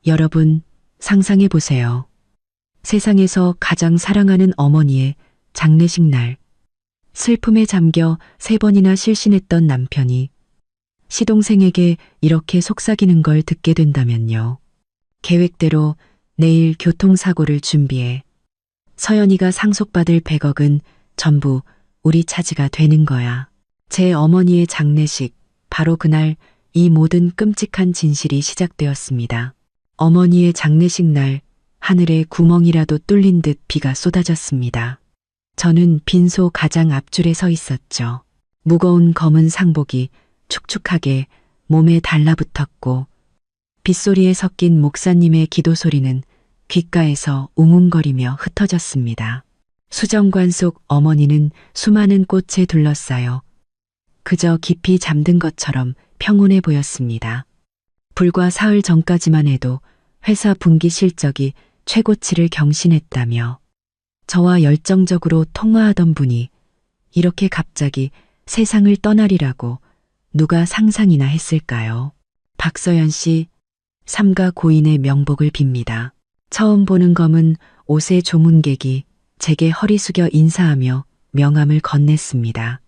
여러분, 상상해 보세요. 세상에서 가장 사랑하는 어머니의 장례식 날, 슬픔에 잠겨 3번이나 실신했던 남편이 시동생에게 이렇게 속삭이는 걸 듣게 된다면요. 계획대로 내일 교통사고를 준비해. 서연이가 상속받을 100억은 전부 우리 차지가 되는 거야. 제 어머니의 장례식, 바로 그날 이 모든 끔찍한 진실이 시작되었습니다. 어머니의 장례식 날, 하늘에 구멍이라도 뚫린 듯 비가 쏟아졌습니다. 저는 빈소 가장 앞줄에 서 있었죠. 무거운 검은 상복이 축축하게 몸에 달라붙었고 빗소리에 섞인 목사님의 기도 소리는 귓가에서 웅웅거리며 흩어졌습니다. 수정관 속 어머니는 수많은 꽃에 둘러싸여 그저 깊이 잠든 것처럼 평온해 보였습니다. 불과 사흘 전까지만 해도 회사 분기 실적이 최고치를 경신했다며 저와 열정적으로 통화하던 분이 이렇게 갑자기 세상을 떠나리라고 누가 상상이나 했을까요? 박서연 씨, 삼가 고인의 명복을 빕니다. 처음 보는 검은 옷의 조문객이 제게 허리 숙여 인사하며 명함을 건넸습니다.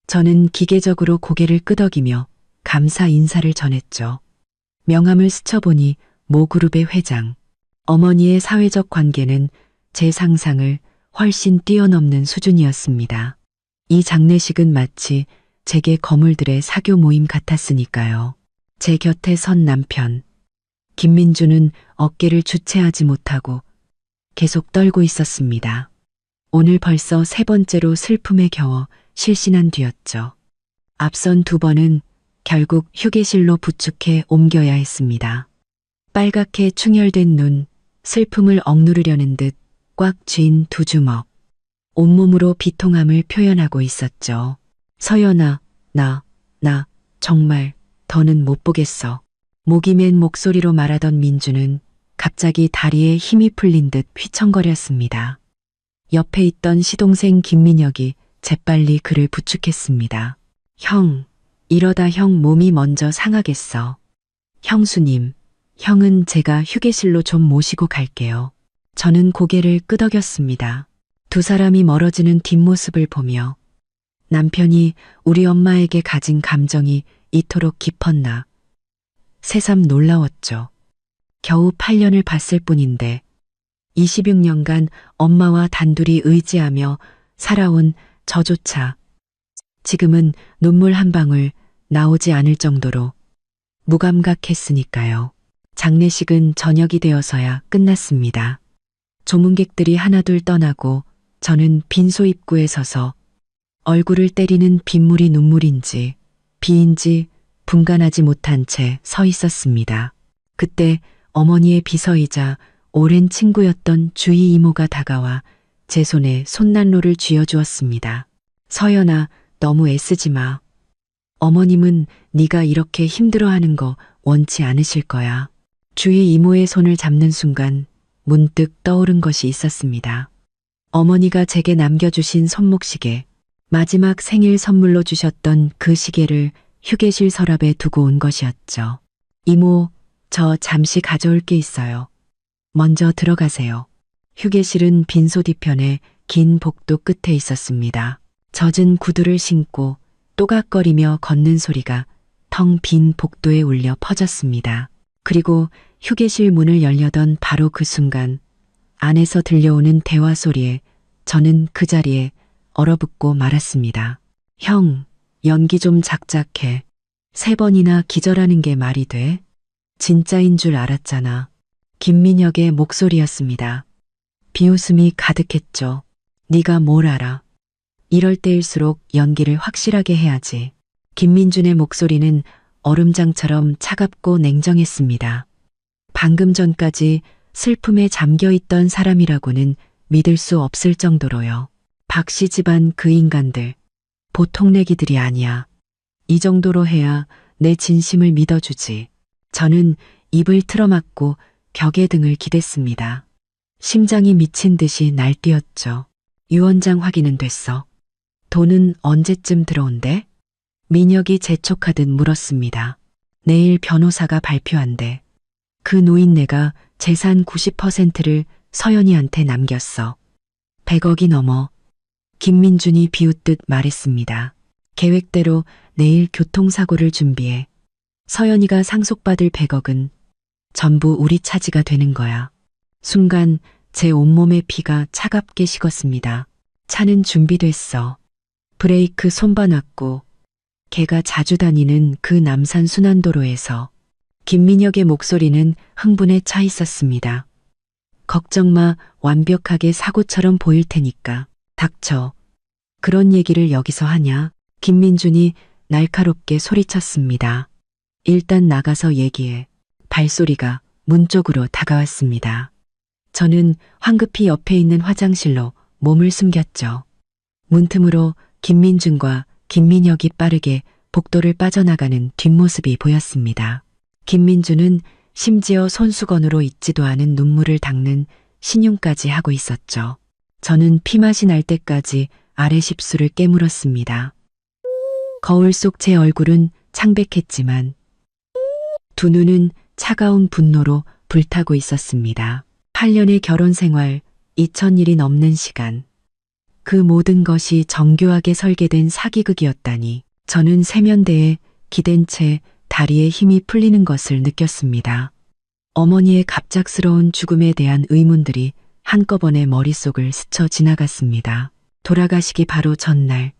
저는 기계적으로 고개를 끄덕이며 감사 인사를 전했죠. 명함을 스쳐보니 모 그룹의 회장, 어머니의 사회적 관계는 제 상상을 훨씬 뛰어넘는 수준이었습니다. 이 장례식은 마치 제게 거물들의 사교 모임 같았으니까요. 제 곁에 선 남편, 김민주는 어깨를 주체하지 못하고 계속 떨고 있었습니다. 오늘 벌써 3번째로 슬픔에 겨워 실신한 뒤였죠. 앞선 2번은 결국 휴게실로 부축해 옮겨야 했습니다. 빨갛게 충혈된 눈, 슬픔을 억누르려는 듯 꽉 쥔 2주먹, 온몸으로 비통함을 표현하고 있었죠. 서연아, 나 정말 더는 못 보겠어. 목이 맨 목소리로 말하던 민주는 갑자기 다리에 힘이 풀린 듯 휘청거렸습니다. 옆에 있던 시동생 김민혁이 재빨리 그를 부축했습니다. 형, 이러다 형 몸이 먼저 상하겠어. 형수님, 형은 제가 휴게실로 좀 모시고 갈게요. 저는 고개를 끄덕였습니다. 2 사람이 멀어지는 뒷모습을 보며 남편이 우리 엄마에게 가진 감정이 이토록 깊었나 새삼 놀라웠죠. 겨우 8년을 봤을 뿐인데 26년간 엄마와 단둘이 의지하며 살아온 저조차 지금은 눈물 한 방울 나오지 않을 정도로 무감각했으니까요. 장례식은 저녁이 되어서야 끝났습니다. 조문객들이 하나둘 떠나고 저는 빈소 입구에 서서 얼굴을 때리는 빗물이 눈물인지 비인지 분간하지 못한 채 서 있었습니다. 그때 어머니의 비서이자 오랜 친구였던 주희 이모가 다가와 제 손에 손난로를 쥐어주었습니다. 서연아, 너무 애쓰지 마. 어머님은 네가 이렇게 힘들어하는 거 원치 않으실 거야. 주희 이모의 손을 잡는 순간 문득 떠오른 것이 있었습니다. 어머니가 제게 남겨주신 손목시계, 마지막 생일 선물로 주셨던 그 시계를 휴게실 서랍에 두고 온 것이었죠. 이모, 저 잠시 가져올 게 있어요. 먼저 들어가세요. 휴게실은 빈소 뒤편에 긴 복도 끝에 있었습니다. 젖은 구두를 신고 또각거리며 걷는 소리가 텅 빈 복도에 울려 퍼졌습니다. 그리고 휴게실 문을 열려던 바로 그 순간 안에서 들려오는 대화 소리에 저는 그 자리에 얼어붙고 말았습니다. 형, 연기 좀 작작해. 3번이나 기절하는 게 말이 돼? 진짜인 줄 알았잖아. 김민혁의 목소리였습니다. 비웃음이 가득했죠. 네가 뭘 알아. 이럴 때일수록 연기를 확실하게 해야지. 김민준의 목소리는 얼음장처럼 차갑고 냉정했습니다. 방금 전까지 슬픔에 잠겨있던 사람이라고는 믿을 수 없을 정도로요. 박씨 집안 그 인간들, 보통 내기들이 아니야. 이 정도로 해야 내 진심을 믿어주지. 저는 입을 틀어막고 벽에 등을 기댔습니다. 심장이 미친 듯이 날뛰었죠. 유언장 확인은 됐어. 돈은 언제쯤 들어온대? 민혁이 재촉하듯 물었습니다. 내일 변호사가 발표한대. 그 노인네가 재산 90%를 서연이한테 남겼어. 100억이 넘어. 김민준이 비웃듯 말했습니다. 계획대로 내일 교통사고를 준비해. 서연이가 상속받을 100억은 전부 우리 차지가 되는 거야. 순간 제 온몸의 피가 차갑게 식었습니다. 차는 준비됐어. 브레이크 손봐놨고 걔가 자주 다니는 그 남산 순환도로에서 김민혁의 목소리는 흥분에 차 있었습니다. 걱정 마, 완벽하게 사고처럼 보일 테니까. 닥쳐. 그런 얘기를 여기서 하냐? 김민준이 날카롭게 소리쳤습니다. 일단 나가서 얘기해. 발소리가 문 쪽으로 다가왔습니다. 저는 황급히 옆에 있는 화장실로 몸을 숨겼죠. 문틈으로 김민준과 김민혁이 빠르게 복도를 빠져나가는 뒷모습이 보였습니다. 김민준은 심지어 손수건으로 잊지도 않은 눈물을 닦는 신용까지 하고 있었죠. 저는 피맛이 날 때까지 아래 십수를 깨물었습니다. 거울 속 제 얼굴은 창백했지만 두 눈은 차가운 분노로 불타고 있었습니다. 8년의 결혼 생활, 2000일이 넘는 시간. 그 모든 것이 정교하게 설계된 사기극이었다니. 저는 세면대에 기댄 채 다리에 힘이 풀리는 것을 느꼈습니다. 어머니의 갑작스러운 죽음에 대한 의문들이 한꺼번에 머릿속을 스쳐 지나갔습니다. 돌아가시기 바로 전날,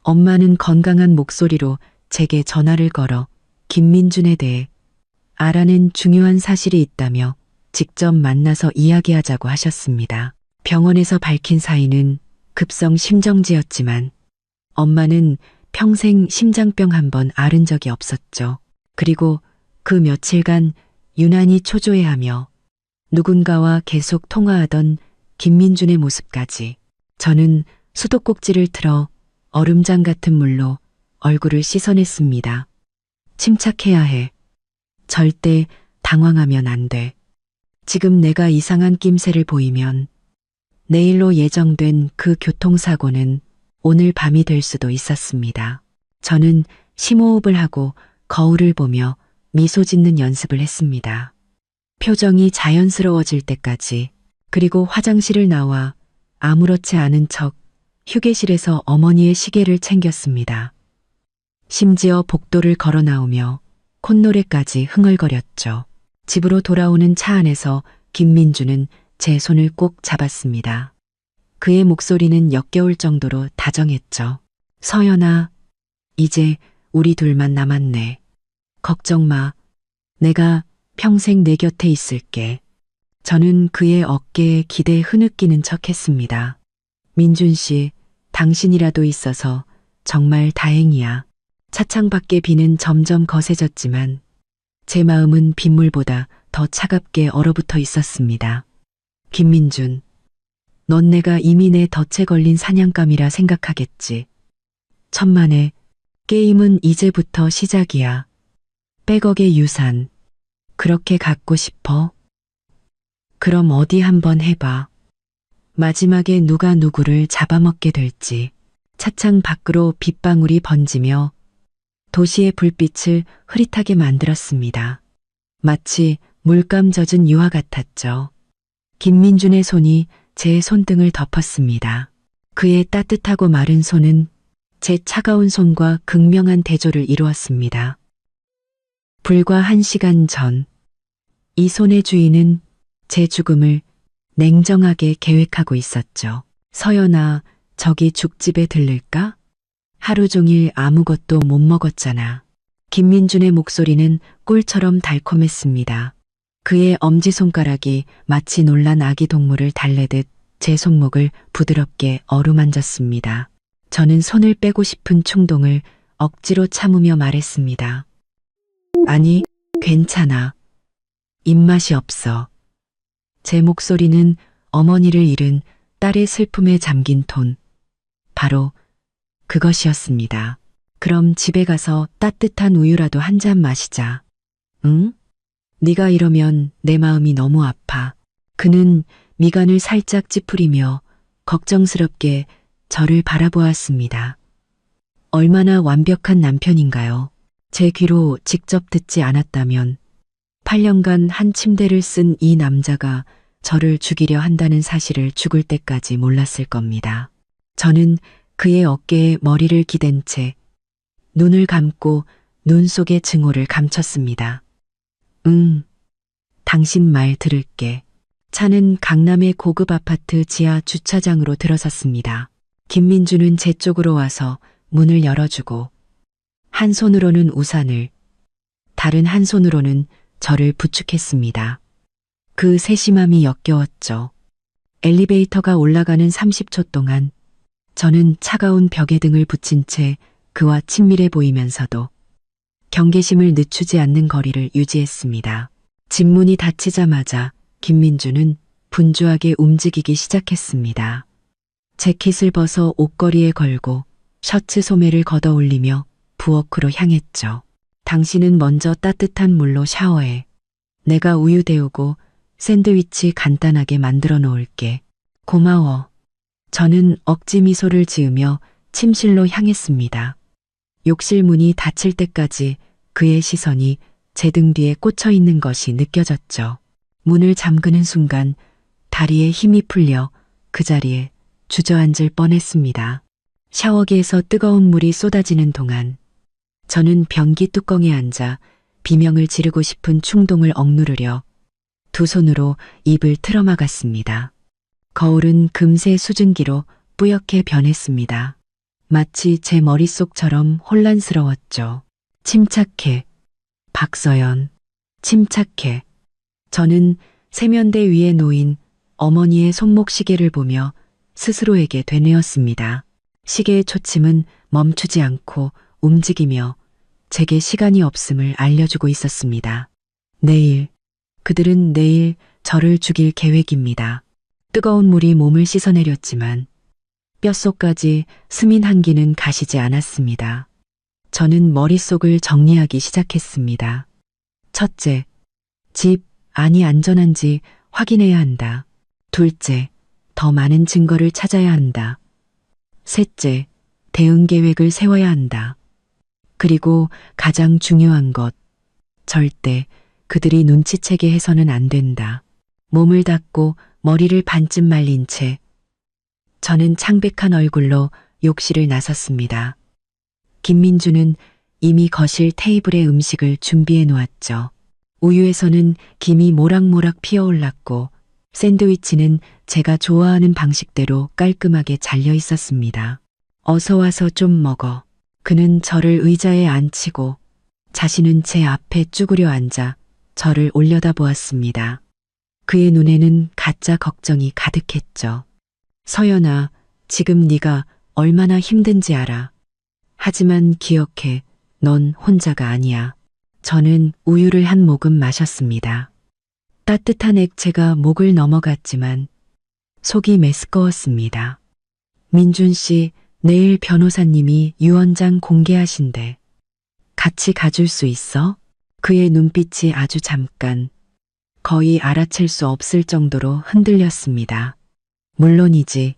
엄마는 건강한 목소리로 제게 전화를 걸어 김민준에 대해 알아낸 중요한 사실이 있다며 직접 만나서 이야기하자고 하셨습니다. 병원에서 밝힌 사인은 급성 심정지였지만 엄마는 평생 심장병 한 번 앓은 적이 없었죠. 그리고 그 며칠간 유난히 초조해하며 누군가와 계속 통화하던 김민준의 모습까지. 저는 수도꼭지를 틀어 얼음장 같은 물로 얼굴을 씻어냈습니다. 침착해야 해. 절대 당황하면 안 돼. 지금 내가 이상한 낌새를 보이면 내일로 예정된 그 교통사고는 오늘 밤이 될 수도 있었습니다. 저는 심호흡을 하고 거울을 보며 미소 짓는 연습을 했습니다. 표정이 자연스러워질 때까지. 그리고 화장실을 나와 아무렇지 않은 척 휴게실에서 어머니의 시계를 챙겼습니다. 심지어 복도를 걸어 나오며 콧노래까지 흥얼거렸죠. 집으로 돌아오는 차 안에서 김민주는 제 손을 꼭 잡았습니다. 그의 목소리는 역겨울 정도로 다정했죠. 서연아, 이제 우리 둘만 남았네. 걱정 마. 내가 평생 내 곁에 있을게. 저는 그의 어깨에 기대 흐느끼는 척 했습니다. 민준 씨, 당신이라도 있어서 정말 다행이야. 차창 밖의 비는 점점 거세졌지만 제 마음은 빗물보다 더 차갑게 얼어붙어 있었습니다. 김민준, 넌 내가 이미 내 덫에 걸린 사냥감이라 생각하겠지. 천만에, 게임은 이제부터 시작이야. 100억의 유산, 그렇게 갖고 싶어? 그럼 어디 한번 해봐. 마지막에 누가 누구를 잡아먹게 될지. 차창 밖으로 빗방울이 번지며 도시의 불빛을 흐릿하게 만들었습니다. 마치 물감 젖은 유화 같았죠. 김민준의 손이 제 손등을 덮었습니다. 그의 따뜻하고 마른 손은 제 차가운 손과 극명한 대조를 이루었습니다. 불과 1시간 전, 이 손의 주인은 제 죽음을 냉정하게 계획하고 있었죠. 서연아, 저기 죽집에 들를까? 하루 종일 아무것도 못 먹었잖아. 김민준의 목소리는 꿀처럼 달콤했습니다. 그의 엄지손가락이 마치 놀란 아기 동물을 달래듯 제 손목을 부드럽게 어루만졌습니다. 저는 손을 빼고 싶은 충동을 억지로 참으며 말했습니다. 아니, 괜찮아. 입맛이 없어. 제 목소리는 어머니를 잃은 딸의 슬픔에 잠긴 톤. 바로 그것이었습니다. 그럼 집에 가서 따뜻한 우유라도 한 잔 마시자. 응? 네가 이러면 내 마음이 너무 아파. 그는 미간을 살짝 찌푸리며 걱정스럽게 저를 바라보았습니다. 얼마나 완벽한 남편인가요? 제 귀로 직접 듣지 않았다면 8년간 한 침대를 쓴 이 남자가 저를 죽이려 한다는 사실을 죽을 때까지 몰랐을 겁니다. 저는 그의 어깨에 머리를 기댄 채 눈을 감고 눈 속의 증오를 감췄습니다. 당신 말 들을게. 차는 강남의 고급 아파트 지하 주차장으로 들어섰습니다. 김민주는 제 쪽으로 와서 문을 열어주고 한 손으로는 우산을, 다른 한 손으로는 저를 부축했습니다. 그 세심함이 역겨웠죠. 엘리베이터가 올라가는 30초 동안 저는 차가운 벽에 등을 붙인 채 그와 친밀해 보이면서도 경계심을 늦추지 않는 거리를 유지했습니다. 집 문이 닫히자마자 김민주는 분주하게 움직이기 시작했습니다. 재킷을 벗어 옷걸이에 걸고 셔츠 소매를 걷어 올리며 부엌으로 향했죠. 당신은 먼저 따뜻한 물로 샤워해. 내가 우유 데우고 샌드위치 간단하게 만들어 놓을게. 고마워. 저는 억지 미소를 지으며 침실로 향했습니다. 욕실 문이 닫힐 때까지 그의 시선이 제 등 뒤에 꽂혀 있는 것이 느껴졌죠. 문을 잠그는 순간 다리에 힘이 풀려 그 자리에 주저앉을 뻔했습니다. 샤워기에서 뜨거운 물이 쏟아지는 동안 저는 변기 뚜껑에 앉아 비명을 지르고 싶은 충동을 억누르려 두 손으로 입을 틀어막았습니다. 거울은 금세 수증기로 뿌옇게 변했습니다. 마치 제 머릿속처럼 혼란스러웠죠. 침착해. 박서연. 침착해. 저는 세면대 위에 놓인 어머니의 손목 시계를 보며 스스로에게 되뇌었습니다. 시계의 초침은 멈추지 않고 움직이며 제게 시간이 없음을 알려주고 있었습니다. 내일, 그들은 내일 저를 죽일 계획입니다. 뜨거운 물이 몸을 씻어내렸지만 뼛속까지 스민 한기는 가시지 않았습니다. 저는 머릿속을 정리하기 시작했습니다. 첫째, 집 안이 안전한지 확인해야 한다. 둘째, 더 많은 증거를 찾아야 한다. 셋째, 대응 계획을 세워야 한다. 그리고 가장 중요한 것, 절대 그들이 눈치채게 해서는 안 된다. 몸을 닦고 머리를 반쯤 말린 채 저는 창백한 얼굴로 욕실을 나섰습니다. 김민주는 이미 거실 테이블에 음식을 준비해 놓았죠. 우유에서는 김이 모락모락 피어올랐고 샌드위치는 제가 좋아하는 방식대로 깔끔하게 잘려 있었습니다. 어서 와서 좀 먹어. 그는 저를 의자에 앉히고 자신은 제 앞에 쭈그려 앉아 저를 올려다보았습니다. 그의 눈에는 가짜 걱정이 가득했죠. 서연아, 지금 네가 얼마나 힘든지 알아. 하지만 기억해, 넌 혼자가 아니야. 저는 우유를 한 모금 마셨습니다. 따뜻한 액체가 목을 넘어갔지만 속이 메스꺼웠습니다. 민준 씨, 내일 변호사님이 유언장 공개하신대. 같이 가줄 수 있어? 그의 눈빛이 아주 잠깐, 거의 알아챌 수 없을 정도로 흔들렸습니다. 물론이지.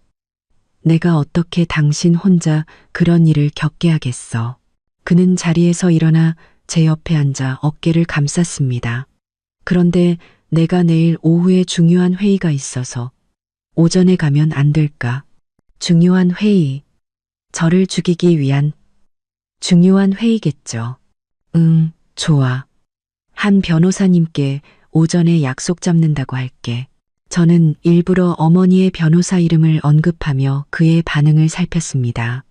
내가 어떻게 당신 혼자 그런 일을 겪게 하겠어. 그는 자리에서 일어나 제 옆에 앉아 어깨를 감쌌습니다. 그런데 내가 내일 오후에 중요한 회의가 있어서 오전에 가면 안 될까? 중요한 회의. 저를 죽이기 위한 중요한 회의겠죠. 응, 좋아. 한 변호사님께 오전에 약속 잡는다고 할게. 저는 일부러 어머니의 변호사 이름을 언급하며 그의 반응을 살폈습니다.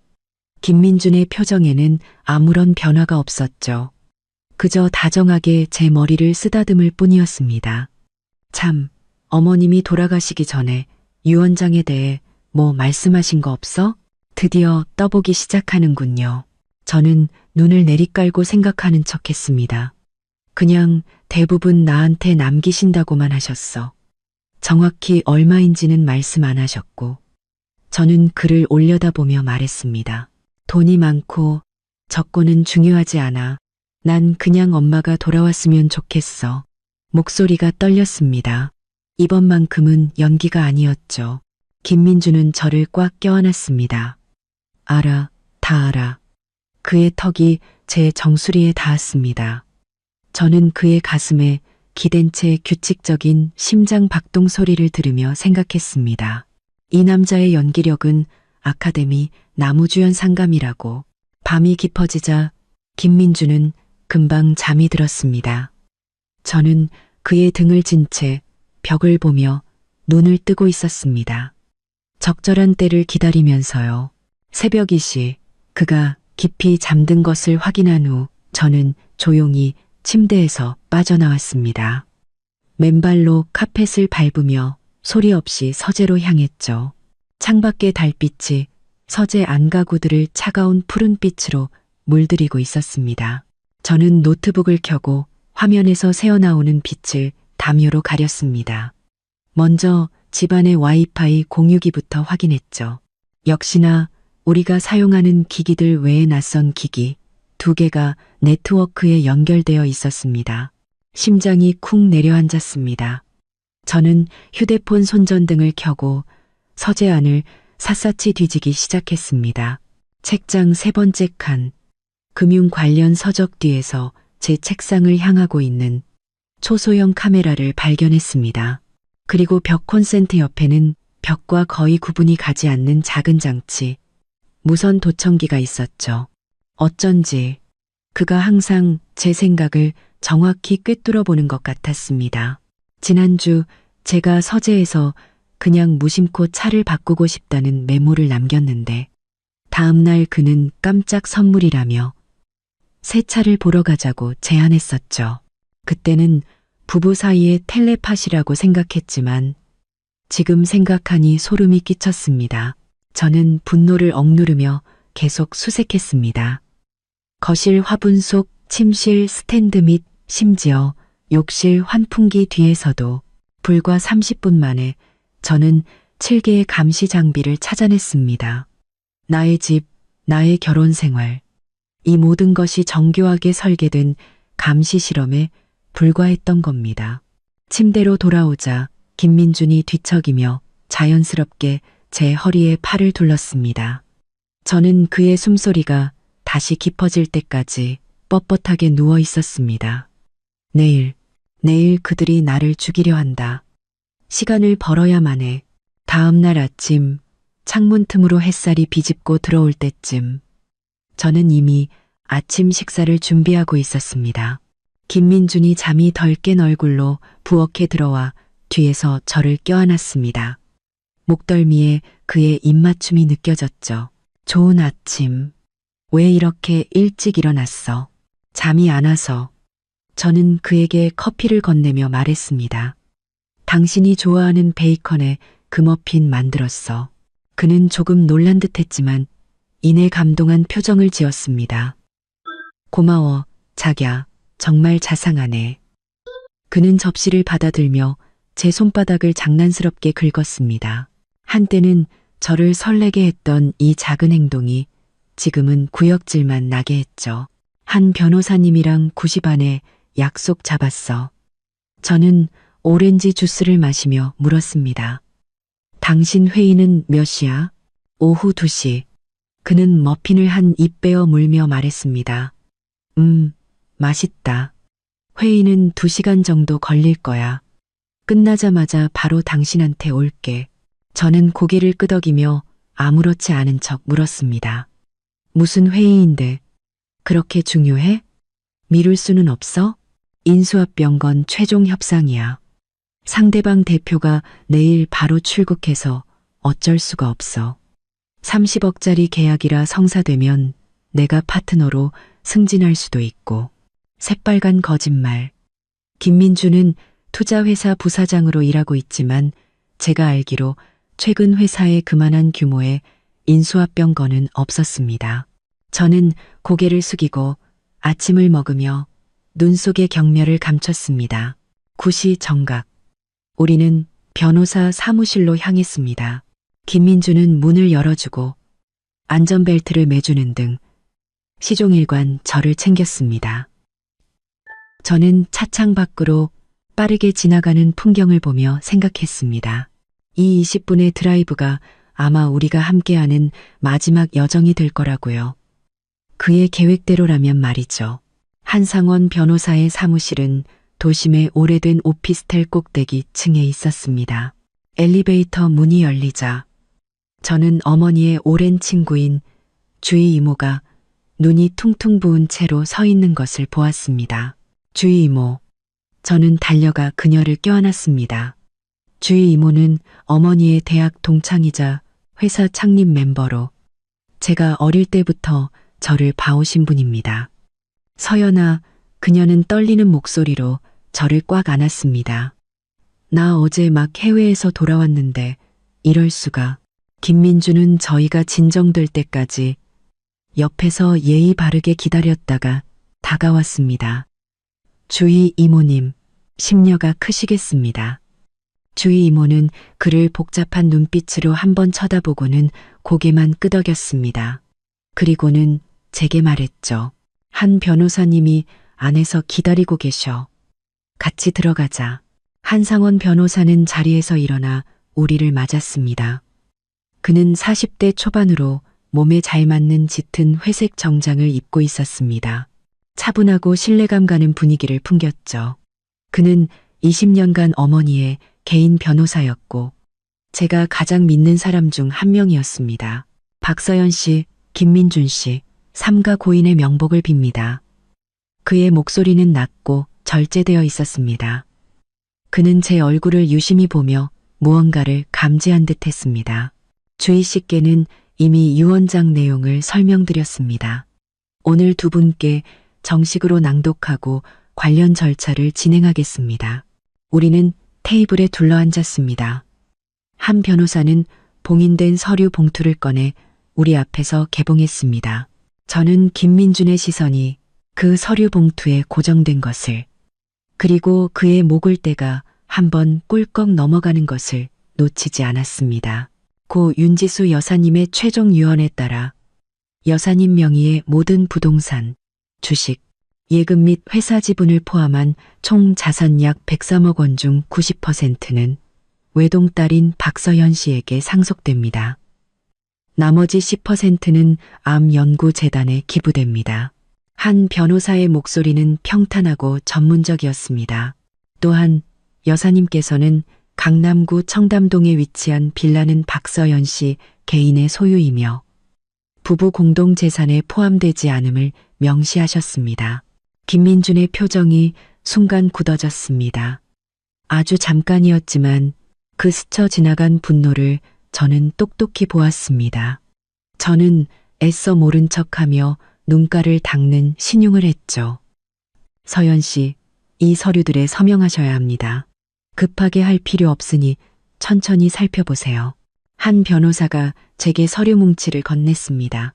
김민준의 표정에는 아무런 변화가 없었죠. 그저 다정하게 제 머리를 쓰다듬을 뿐이었습니다. 참, 어머님이 돌아가시기 전에 유언장에 대해 뭐 말씀하신 거 없어? 드디어 떠보기 시작하는군요. 저는 눈을 내리깔고 생각하는 척했습니다. 그냥 대부분 나한테 남기신다고만 하셨어. 정확히 얼마인지는 말씀 안 하셨고, 저는 그를 올려다보며 말했습니다. 돈이 많고 적고는 중요하지 않아. 난 그냥 엄마가 돌아왔으면 좋겠어. 목소리가 떨렸습니다. 이번만큼은 연기가 아니었죠. 김민주는 저를 꽉 껴안았습니다. 알아, 다 알아. 그의 턱이 제 정수리에 닿았습니다. 저는 그의 가슴에 기댄 채 규칙적인 심장 박동 소리를 들으며 생각했습니다. 이 남자의 연기력은 아카데미 나무주연 상감이라고. 밤이 깊어지자 김민주는 금방 잠이 들었습니다. 저는 그의 등을 진 채 벽을 보며 눈을 뜨고 있었습니다. 적절한 때를 기다리면서요. 새벽 2시 그가 깊이 잠든 것을 확인한 후 저는 조용히 침대에서 빠져나왔습니다. 맨발로 카펫을 밟으며 소리 없이 서재로 향했죠. 창밖의 달빛이 서재 안가구들을 차가운 푸른빛으로 물들이고 있었습니다. 저는 노트북을 켜고 화면에서 새어나오는 빛을 담요로 가렸습니다. 먼저 집안의 와이파이 공유기부터 확인했죠. 역시나 우리가 사용하는 기기들 외에 낯선 기기 2개가 네트워크에 연결되어 있었습니다. 심장이 쿵 내려앉았습니다. 저는 휴대폰 손전등을 켜고 서재 안을 샅샅이 뒤지기 시작했습니다. 책장 3번째 칸, 금융 관련 서적 뒤에서 제 책상을 향하고 있는 초소형 카메라를 발견했습니다. 그리고 벽 콘센트 옆에는 벽과 거의 구분이 가지 않는 작은 장치, 무선 도청기가 있었죠. 어쩐지 그가 항상 제 생각을 정확히 꿰뚫어 보는 것 같았습니다. 지난주 제가 서재에서 그냥 무심코 차를 바꾸고 싶다는 메모를 남겼는데 다음날 그는 깜짝 선물이라며 새 차를 보러 가자고 제안했었죠. 그때는 부부 사이의 텔레파시라고 생각했지만 지금 생각하니 소름이 끼쳤습니다. 저는 분노를 억누르며 계속 수색했습니다. 거실 화분 속, 침실 스탠드 및 심지어 욕실 환풍기 뒤에서도 불과 30분 만에 저는 7개의 감시 장비를 찾아냈습니다. 나의 집, 나의 결혼 생활, 이 모든 것이 정교하게 설계된 감시 실험에 불과했던 겁니다. 침대로 돌아오자 김민준이 뒤척이며 자연스럽게 제 허리에 팔을 둘렀습니다. 저는 그의 숨소리가 다시 깊어질 때까지 뻣뻣하게 누워 있었습니다. 내일 그들이 나를 죽이려 한다. 시간을 벌어야만 해. 다음 날 아침 창문 틈으로 햇살이 비집고 들어올 때쯤 저는 이미 아침 식사를 준비하고 있었습니다. 김민준이 잠이 덜 깬 얼굴로 부엌에 들어와 뒤에서 저를 껴안았습니다. 목덜미에 그의 입맞춤이 느껴졌죠. 좋은 아침. 왜 이렇게 일찍 일어났어? 잠이 안 와서. 저는 그에게 커피를 건네며 말했습니다. 당신이 좋아하는 베이컨에 그 머핀 만들었어. 그는 조금 놀란 듯 했지만 이내 감동한 표정을 지었습니다. 고마워, 자기야. 정말 자상하네. 그는 접시를 받아들며 제 손바닥을 장난스럽게 긁었습니다. 한때는 저를 설레게 했던 이 작은 행동이 지금은 구역질만 나게 했죠. 한 변호사님이랑 9시 반에 약속 잡았어. 저는 오렌지 주스를 마시며 물었습니다. 당신 회의는 몇 시야? 오후 2시. 그는 머핀을 한 입 베어 물며 말했습니다. 맛있다. 회의는 2시간 정도 걸릴 거야. 끝나자마자 바로 당신한테 올게. 저는 고개를 끄덕이며 아무렇지 않은 척 물었습니다. 무슨 회의인데 그렇게 중요해? 미룰 수는 없어? 인수합병건 최종 협상이야. 상대방 대표가 내일 바로 출국해서 어쩔 수가 없어. 30억짜리 계약이라 성사되면 내가 파트너로 승진할 수도 있고. 새빨간 거짓말. 김민주는 투자회사 부사장으로 일하고 있지만 제가 알기로 최근 회사에 그만한 규모의 인수합병건은 없었습니다. 저는 고개를 숙이고 아침을 먹으며 눈 속의 경멸을 감췄습니다. 9시 정각. 우리는 변호사 사무실로 향했습니다. 김민주는 문을 열어주고 안전벨트를 매주는 등 시종일관 저를 챙겼습니다. 저는 차창 밖으로 빠르게 지나가는 풍경을 보며 생각했습니다. 이 20분의 드라이브가 아마 우리가 함께하는 마지막 여정이 될 거라고요. 그의 계획대로라면 말이죠. 한상원 변호사의 사무실은 도심의 오래된 오피스텔 꼭대기 층에 있었습니다. 엘리베이터 문이 열리자 저는 어머니의 오랜 친구인 주희 이모가 눈이 퉁퉁 부은 채로 서 있는 것을 보았습니다. 주희 이모. 저는 달려가 그녀를 껴안았습니다. 주희 이모는 어머니의 대학 동창이자 회사 창립 멤버로 제가 어릴 때부터 저를 봐오신 분입니다. 서연아, 그녀는 떨리는 목소리로 저를 꽉 안았습니다. 나 어제 막 해외에서 돌아왔는데 이럴 수가. 김민주는 저희가 진정될 때까지 옆에서 예의 바르게 기다렸다가 다가왔습니다. 주희 이모님, 심려가 크시겠습니다. 주희 이모는 그를 복잡한 눈빛으로 한번 쳐다보고는 고개만 끄덕였습니다. 그리고는 제게 말했죠. 한 변호사님이 안에서 기다리고 계셔. 같이 들어가자. 한상원 변호사는 자리에서 일어나 우리를 맞았습니다. 그는 40대 초반으로 몸에 잘 맞는 짙은 회색 정장을 입고 있었습니다. 차분하고 신뢰감 가는 분위기를 풍겼죠. 그는 20년간 어머니의 개인 변호사였고 제가 가장 믿는 사람 중 한 명이었습니다. 박서연 씨, 김민준 씨, 삼가 고인의 명복을 빕니다. 그의 목소리는 낮고 절제되어 있었습니다. 그는 제 얼굴을 유심히 보며 무언가를 감지한 듯 했습니다. 주희 씨께는 이미 유언장 내용을 설명드렸습니다. 오늘 두 분께 정식으로 낭독하고 관련 절차를 진행하겠습니다. 우리는 테이블에 둘러앉았습니다. 한 변호사는 봉인된 서류 봉투를 꺼내 우리 앞에서 개봉했습니다. 저는 김민준의 시선이 그 서류 봉투에 고정된 것을, 그리고 그의 목을 떼가 한번 꿀꺽 넘어가는 것을 놓치지 않았습니다. 고 윤지수 여사님의 최종 유언에 따라 여사님 명의의 모든 부동산, 주식, 예금 및 회사 지분을 포함한 총 자산 약 103억 원 중 90%는 외동딸인 박서연 씨에게 상속됩니다. 나머지 10%는 암연구재단에 기부됩니다. 한 변호사의 목소리는 평탄하고 전문적이었습니다. 또한 여사님께서는 강남구 청담동에 위치한 빌라는 박서연 씨 개인의 소유이며 부부 공동재산에 포함되지 않음을 명시하셨습니다. 김민준의 표정이 순간 굳어졌습니다. 아주 잠깐이었지만 그 스쳐 지나간 분노를 저는 똑똑히 보았습니다. 저는 애써 모른 척하며 눈가를 닦는 신용을 했죠. 서연 씨, 이 서류들에 서명하셔야 합니다. 급하게 할 필요 없으니 천천히 살펴보세요. 한 변호사가 제게 서류 뭉치를 건넸습니다.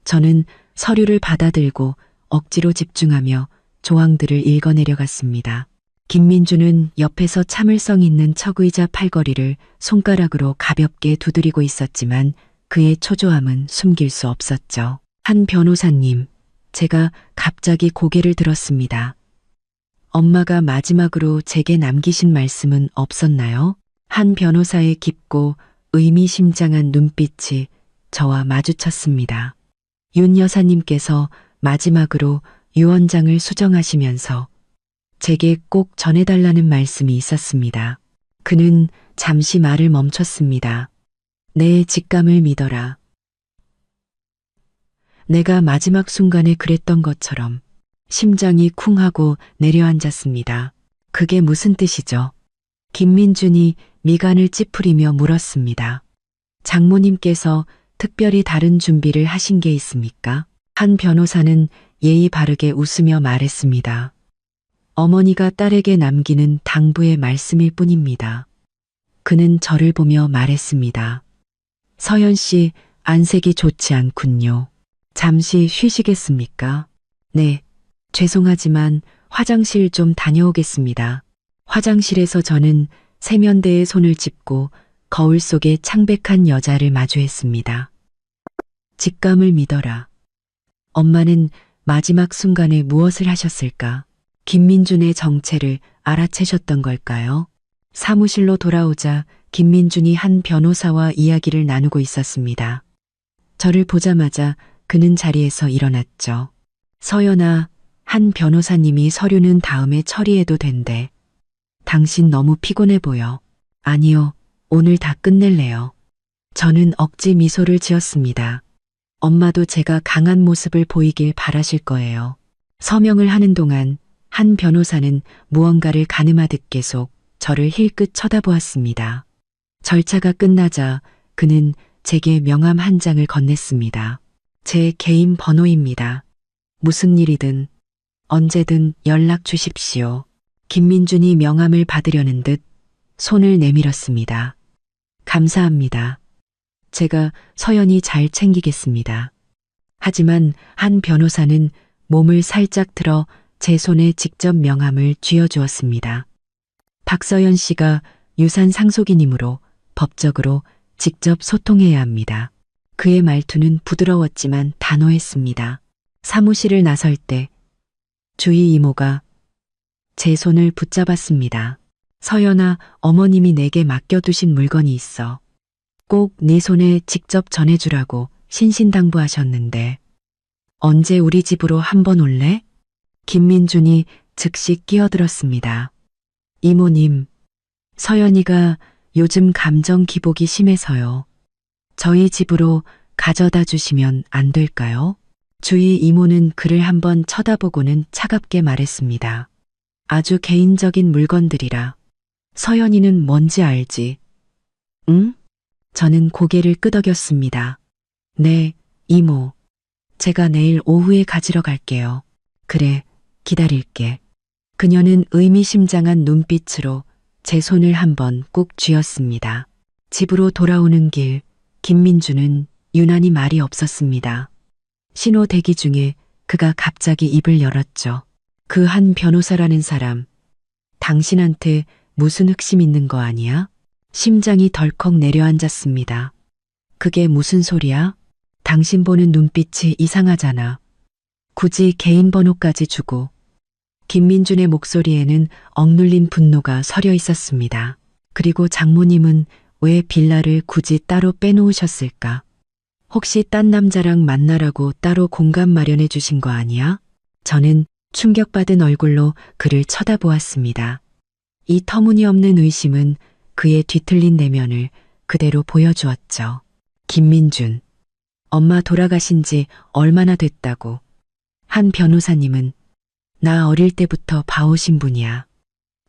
저는 서류를 받아들고 억지로 집중하며 조항들을 읽어내려갔습니다. 김민주는 옆에서 참을성 있는 척의자 팔걸이를 손가락으로 가볍게 두드리고 있었지만 그의 초조함은 숨길 수 없었죠. 한 변호사님, 제가 갑자기 고개를 들었습니다. 엄마가 마지막으로 제게 남기신 말씀은 없었나요? 한 변호사의 깊고 의미심장한 눈빛이 저와 마주쳤습니다. 윤 여사님께서 마지막으로 유언장을 수정하시면서 제게 꼭 전해달라는 말씀이 있었습니다. 그는 잠시 말을 멈췄습니다. 내 직감을 믿어라. 내가 마지막 순간에 그랬던 것처럼 심장이 쿵하고 내려앉았습니다. 그게 무슨 뜻이죠? 김민준이 미간을 찌푸리며 물었습니다. 장모님께서 특별히 다른 준비를 하신 게 있습니까? 한 변호사는 예의 바르게 웃으며 말했습니다. 어머니가 딸에게 남기는 당부의 말씀일 뿐입니다. 그는 저를 보며 말했습니다. 서연 씨, 안색이 좋지 않군요. 잠시 쉬시겠습니까? 네, 죄송하지만 화장실 좀 다녀오겠습니다. 화장실에서 저는 세면대에 손을 짚고 거울 속에 창백한 여자를 마주했습니다. 직감을 믿어라. 엄마는 마지막 순간에 무엇을 하셨을까? 김민준의 정체를 알아채셨던 걸까요? 사무실로 돌아오자 김민준이 한 변호사와 이야기를 나누고 있었습니다. 저를 보자마자 그는 자리에서 일어났죠. 서연아, 한 변호사님이 서류는 다음에 처리해도 된대. 당신 너무 피곤해 보여. 아니요, 오늘 다 끝낼래요. 저는 억지 미소를 지었습니다. 엄마도 제가 강한 모습을 보이길 바라실 거예요. 서명을 하는 동안 한 변호사는 무언가를 가늠하듯 계속 저를 힐끗 쳐다보았습니다. 절차가 끝나자 그는 제게 명함 한 장을 건넸습니다. 제 개인 번호입니다. 무슨 일이든 언제든 연락 주십시오. 김민준이 명함을 받으려는 듯 손을 내밀었습니다. 감사합니다. 제가 서연히 잘 챙기겠습니다. 하지만 한 변호사는 몸을 살짝 들어 제 손에 직접 명함을 쥐어주었습니다. 박서연 씨가 유산 상속인이므로 법적으로 직접 소통해야 합니다. 그의 말투는 부드러웠지만 단호했습니다. 사무실을 나설 때 주희 이모가 제 손을 붙잡았습니다. 서연아, 어머님이 내게 맡겨두신 물건이 있어. 꼭 네 손에 직접 전해주라고 신신당부하셨는데 언제 우리 집으로 한번 올래? 김민준이 즉시 끼어들었습니다. 이모님, 서연이가 요즘 감정 기복이 심해서요. 저희 집으로 가져다 주시면 안 될까요? 주희 이모는 그를 한번 쳐다보고는 차갑게 말했습니다. 아주 개인적인 물건들이라. 서연이는 뭔지 알지? 응? 저는 고개를 끄덕였습니다. 네, 이모. 제가 내일 오후에 가지러 갈게요. 그래, 기다릴게. 그녀는 의미심장한 눈빛으로 제 손을 한번 꾹 쥐었습니다. 집으로 돌아오는 길, 김민주는 유난히 말이 없었습니다. 신호 대기 중에 그가 갑자기 입을 열었죠. 그 한 변호사라는 사람, 당신한테 무슨 흑심 있는 거 아니야? 심장이 덜컥 내려앉았습니다. 그게 무슨 소리야? 당신 보는 눈빛이 이상하잖아. 굳이 개인 번호까지 주고. 김민준의 목소리에는 억눌린 분노가 서려 있었습니다. 그리고 장모님은 왜 빌라를 굳이 따로 빼놓으셨을까? 혹시 딴 남자랑 만나라고 따로 공간 마련해 주신 거 아니야? 저는 충격받은 얼굴로 그를 쳐다보았습니다. 이 터무니없는 의심은 그의 뒤틀린 내면을 그대로 보여주었죠. 김민준, 엄마 돌아가신 지 얼마나 됐다고. 한 변호사님은 나 어릴 때부터 봐오신 분이야.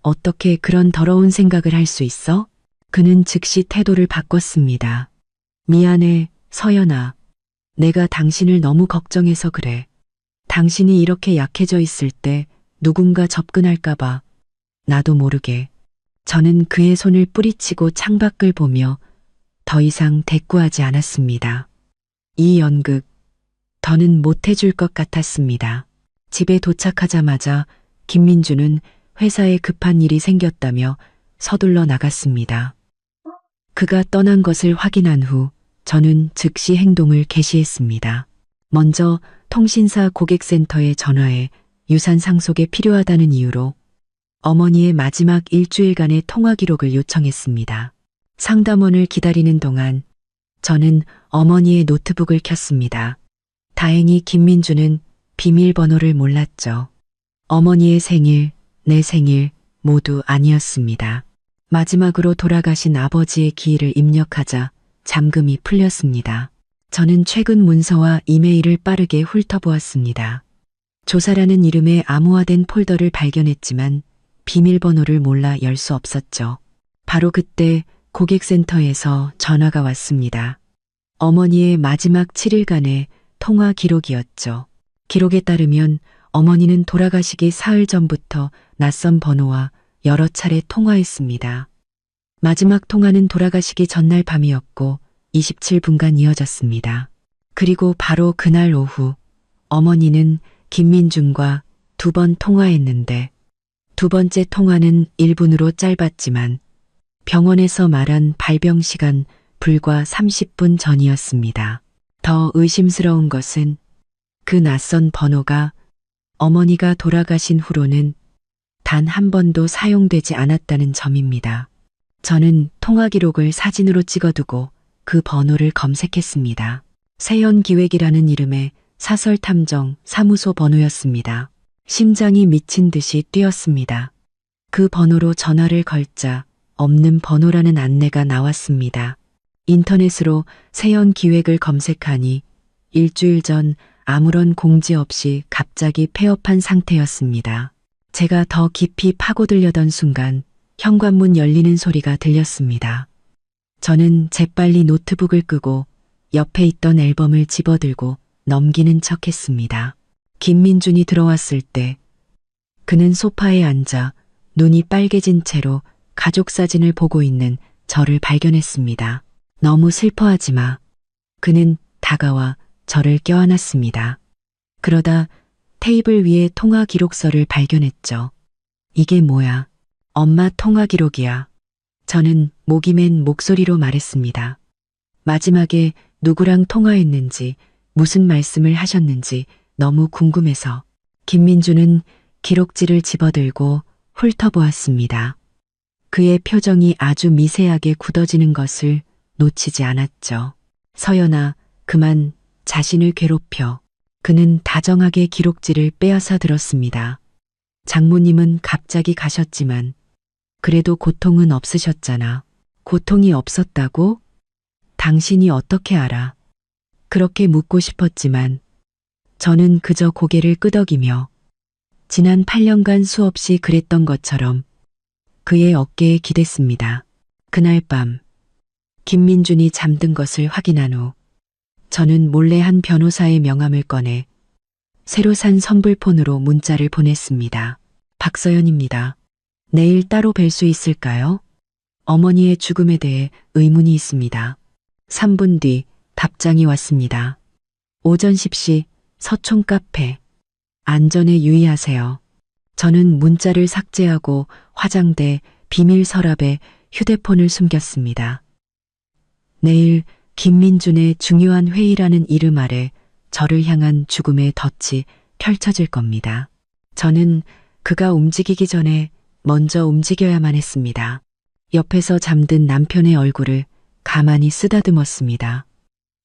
어떻게 그런 더러운 생각을 할 수 있어? 그는 즉시 태도를 바꿨습니다. 미안해, 서연아. 내가 당신을 너무 걱정해서 그래. 당신이 이렇게 약해져 있을 때 누군가 접근할까봐 나도 모르게. 저는 그의 손을 뿌리치고 창밖을 보며 더 이상 대꾸하지 않았습니다. 이 연극, 더는 못해줄 것 같았습니다. 집에 도착하자마자 김민주는 회사에 급한 일이 생겼다며 서둘러 나갔습니다. 그가 떠난 것을 확인한 후 저는 즉시 행동을 개시했습니다. 먼저 통신사 고객센터에 전화해 유산 상속에 필요하다는 이유로 어머니의 마지막 일주일간의 통화 기록을 요청했습니다. 상담원을 기다리는 동안 저는 어머니의 노트북을 켰습니다. 다행히 김민주는 비밀번호를 몰랐죠. 어머니의 생일, 내 생일 모두 아니었습니다. 마지막으로 돌아가신 아버지의 기일을 입력하자 잠금이 풀렸습니다. 저는 최근 문서와 이메일을 빠르게 훑어보았습니다. 조사라는 이름의 암호화된 폴더를 발견했지만 비밀번호를 몰라 열 수 없었죠. 바로 그때 고객센터에서 전화가 왔습니다. 어머니의 마지막 7일간의 통화 기록이었죠. 기록에 따르면 어머니는 돌아가시기 사흘 전부터 낯선 번호와 여러 차례 통화했습니다. 마지막 통화는 돌아가시기 전날 밤이었고 27분간 이어졌습니다. 그리고 바로 그날 오후 어머니는 김민준과 2번 통화했는데 두 번째 통화는 1분으로 짧았지만 병원에서 말한 발병 시간 불과 30분 전이었습니다. 더 의심스러운 것은 그 낯선 번호가 어머니가 돌아가신 후로는 단 한 번도 사용되지 않았다는 점입니다. 저는 통화 기록을 사진으로 찍어두고 그 번호를 검색했습니다. 세연기획이라는 이름의 사설탐정 사무소 번호였습니다. 심장이 미친 듯이 뛰었습니다. 그 번호로 전화를 걸자 없는 번호라는 안내가 나왔습니다. 인터넷으로 세연 기획을 검색하니 일주일 전 아무런 공지 없이 갑자기 폐업한 상태였습니다. 제가 더 깊이 파고들려던 순간 현관문 열리는 소리가 들렸습니다. 저는 재빨리 노트북을 끄고 옆에 있던 앨범을 집어들고 넘기는 척 했습니다. 김민준이 들어왔을 때 그는 소파에 앉아 눈이 빨개진 채로 가족 사진을 보고 있는 저를 발견했습니다. 너무 슬퍼하지 마. 그는 다가와 저를 껴안았습니다. 그러다 테이블 위에 통화 기록서를 발견했죠. 이게 뭐야? 엄마 통화 기록이야. 저는 목이 맨 목소리로 말했습니다. 마지막에 누구랑 통화했는지, 무슨 말씀을 하셨는지 너무 궁금해서. 김민주는 기록지를 집어들고 훑어보았습니다. 그의 표정이 아주 미세하게 굳어지는 것을 놓치지 않았죠. 서연아, 그만 자신을 괴롭혀. 그는 다정하게 기록지를 빼앗아 들었습니다. 장모님은 갑자기 가셨지만 그래도 고통은 없으셨잖아. 고통이 없었다고? 당신이 어떻게 알아? 그렇게 묻고 싶었지만 저는 그저 고개를 끄덕이며 지난 8년간 수없이 그랬던 것처럼 그의 어깨에 기댔습니다. 그날 밤 김민준이 잠든 것을 확인한 후 저는 몰래 한 변호사의 명함을 꺼내 새로 산 선불폰으로 문자를 보냈습니다. 박서연입니다. 내일 따로 뵐 수 있을까요? 어머니의 죽음에 대해 의문이 있습니다. 3분 뒤 답장이 왔습니다. 오전 10시 서촌 카페. 안전에 유의하세요. 저는 문자를 삭제하고 화장대 비밀 서랍에 휴대폰을 숨겼습니다. 내일 김민준의 중요한 회의라는 이름 아래 저를 향한 죽음의 덫이 펼쳐질 겁니다. 저는 그가 움직이기 전에 먼저 움직여야만 했습니다. 옆에서 잠든 남편의 얼굴을 가만히 쓰다듬었습니다.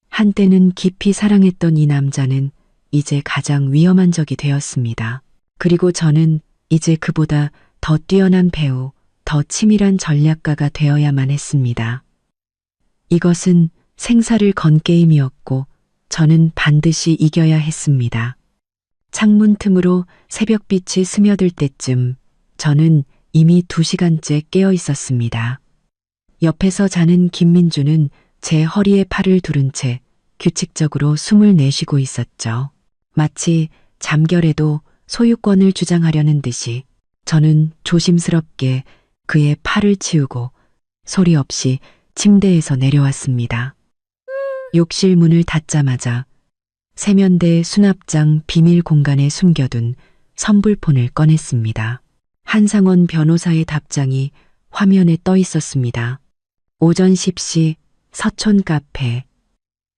한때는 깊이 사랑했던 이 남자는 이제 가장 위험한 적이 되었습니다. 그리고 저는 이제 그보다 더 뛰어난 배우, 더 치밀한 전략가가 되어야만 했습니다. 이것은 생사를 건 게임이었고 저는 반드시 이겨야 했습니다. 창문 틈으로 새벽빛이 스며들 때쯤 저는 이미 2시간째 깨어 있었습니다. 옆에서 자는 김민주는 제 허리에 팔을 두른 채 규칙적으로 숨을 내쉬고 있었죠. 마치 잠결에도 소유권을 주장하려는 듯이 저는 조심스럽게 그의 팔을 치우고 소리 없이 침대에서 내려왔습니다. 욕실 문을 닫자마자 세면대 수납장 비밀 공간에 숨겨둔 선불폰을 꺼냈습니다. 한상원 변호사의 답장이 화면에 떠 있었습니다. 오전 10시 서촌 카페.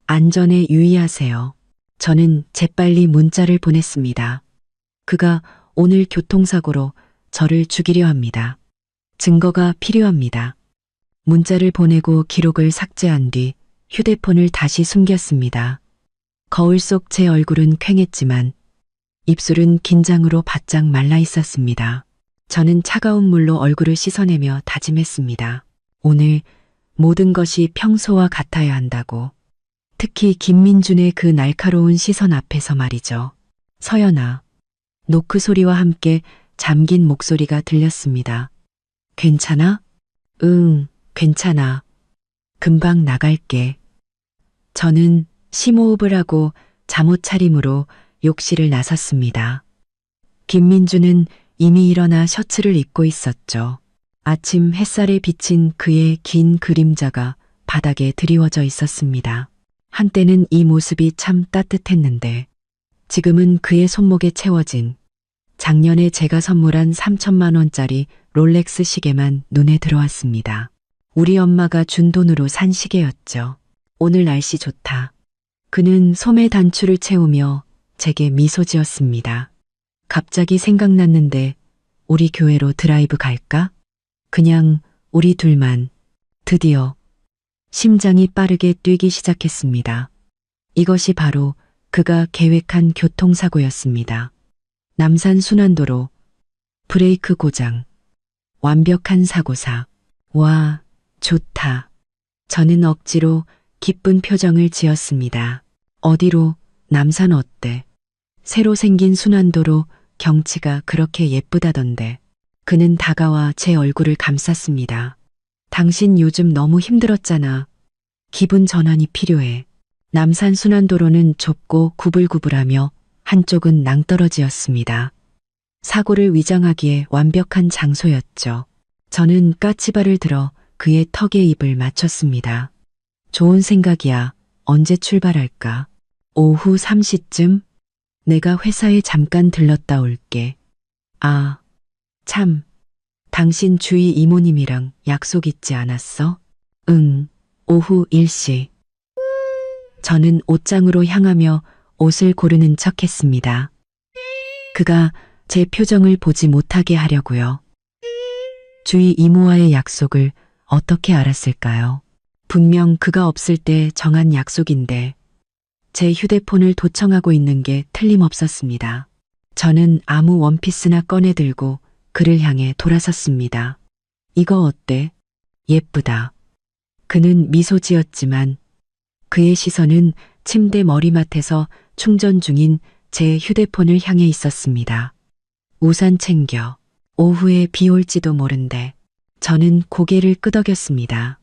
안전에 유의하세요. 저는 재빨리 문자를 보냈습니다. 그가 오늘 교통사고로 저를 죽이려 합니다. 증거가 필요합니다. 문자를 보내고 기록을 삭제한 뒤 휴대폰을 다시 숨겼습니다. 거울 속 제 얼굴은 퀭했지만 입술은 긴장으로 바짝 말라 있었습니다. 저는 차가운 물로 얼굴을 씻어내며 다짐했습니다. 오늘 모든 것이 평소와 같아야 한다고. 특히 김민준의 그 날카로운 시선 앞에서 말이죠. 서연아. 노크 소리와 함께 잠긴 목소리가 들렸습니다. 괜찮아? 응, 괜찮아. 금방 나갈게. 저는 심호흡을 하고 잠옷 차림으로 욕실을 나섰습니다. 김민주는 이미 일어나 셔츠를 입고 있었죠. 아침 햇살에 비친 그의 긴 그림자가 바닥에 드리워져 있었습니다. 한때는 이 모습이 참 따뜻했는데 지금은 그의 손목에 채워진 작년에 제가 선물한 3천만 원짜리 롤렉스 시계만 눈에 들어왔습니다. 우리 엄마가 준 돈으로 산 시계였죠. 오늘 날씨 좋다. 그는 소매 단추를 채우며 제게 미소 지었습니다. 갑자기 생각났는데 우리 교회로 드라이브 갈까? 그냥 우리 둘만. 드디어 심장이 빠르게 뛰기 시작했습니다. 이것이 바로 그가 계획한 교통사고였습니다. 남산 순환도로, 브레이크 고장, 완벽한 사고사. 와, 좋다. 저는 억지로 기쁜 표정을 지었습니다. 어디로? 남산 어때? 새로 생긴 순환도로 경치가 그렇게 예쁘다던데. 그는 다가와 제 얼굴을 감쌌습니다. 당신 요즘 너무 힘들었잖아. 기분 전환이 필요해. 남산 순환도로는 좁고 구불구불하며 한쪽은 낭떠러지였습니다. 사고를 위장하기에 완벽한 장소였죠. 저는 까치발을 들어 그의 턱에 입을 맞췄습니다. 좋은 생각이야. 언제 출발할까? 오후 3시쯤? 내가 회사에 잠깐 들렀다 올게. 아, 참. 당신 주위 이모님이랑 약속 있지 않았어? 응, 오후 1시. 저는 옷장으로 향하며 옷을 고르는 척 했습니다. 그가 제 표정을 보지 못하게 하려고요. 주위 이모와의 약속을 어떻게 알았을까요? 분명 그가 없을 때 정한 약속인데 제 휴대폰을 도청하고 있는 게 틀림없었습니다. 저는 아무 원피스나 꺼내 들고 그를 향해 돌아섰습니다. 이거 어때? 예쁘다. 그는 미소 지었지만 그의 시선은 침대 머리맡에서 충전 중인 제 휴대폰을 향해 있었습니다. 우산 챙겨. 오후에 비 올지도 모른대. 저는 고개를 끄덕였습니다.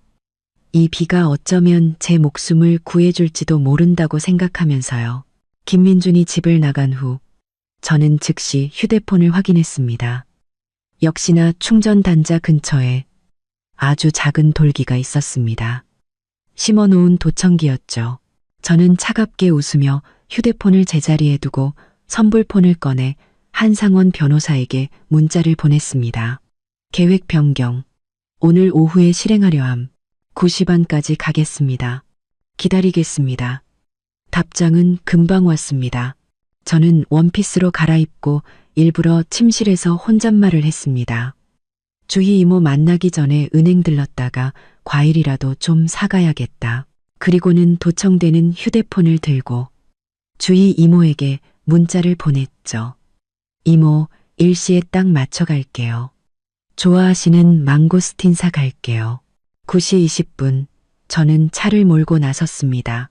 이 비가 어쩌면 제 목숨을 구해줄지도 모른다고 생각하면서요. 김민준이 집을 나간 후 저는 즉시 휴대폰을 확인했습니다. 역시나 충전 단자 근처에 아주 작은 돌기가 있었습니다. 심어놓은 도청기였죠. 저는 차갑게 웃으며 휴대폰을 제자리에 두고 선불폰을 꺼내 한상원 변호사에게 문자를 보냈습니다. 계획 변경. 오늘 오후에 실행하려 함. 9시 반까지 가겠습니다. 기다리겠습니다. 답장은 금방 왔습니다. 저는 원피스로 갈아입고 일부러 침실에서 혼잣말을 했습니다. 주희 이모 만나기 전에 은행 들렀다가 과일이라도 좀 사가야겠다. 그리고는 도청되는 휴대폰을 들고 주희 이모에게 문자를 보냈죠. 이모, 1시에 딱 맞춰 갈게요. 좋아하시는 망고스틴 사 갈게요. 9시 20분, 저는 차를 몰고 나섰습니다.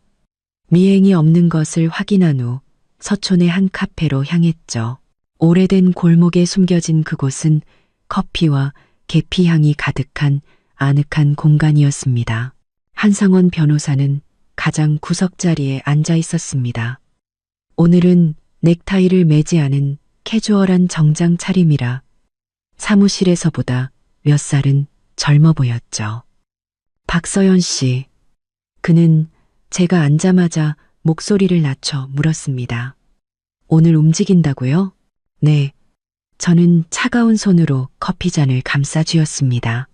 미행이 없는 것을 확인한 후 서촌의 한 카페로 향했죠. 오래된 골목에 숨겨진 그곳은 커피와 계피향이 가득한 아늑한 공간이었습니다. 한상원 변호사는 가장 구석자리에 앉아 있었습니다. 오늘은 넥타이를 매지 않은 캐주얼한 정장 차림이라 사무실에서보다 몇 살은 젊어 보였죠. 박서연 씨. 그는 제가 앉자마자 목소리를 낮춰 물었습니다. 오늘 움직인다고요? 네. 저는 차가운 손으로 커피잔을 감싸 쥐었습니다.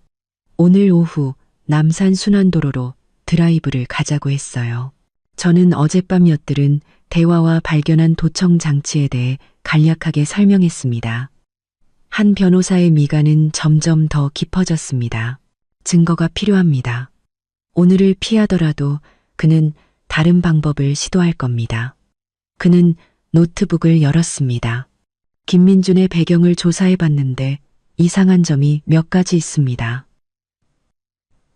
오늘 오후 남산 순환도로로 드라이브를 가자고 했어요. 저는 어젯밤 엿들은 대화와 발견한 도청 장치에 대해 간략하게 설명했습니다. 한 변호사의 미간은 점점 더 깊어졌습니다. 증거가 필요합니다. 오늘을 피하더라도 그는 다른 방법을 시도할 겁니다. 그는 노트북을 열었습니다. 김민준의 배경을 조사해 봤는데 이상한 점이 몇 가지 있습니다.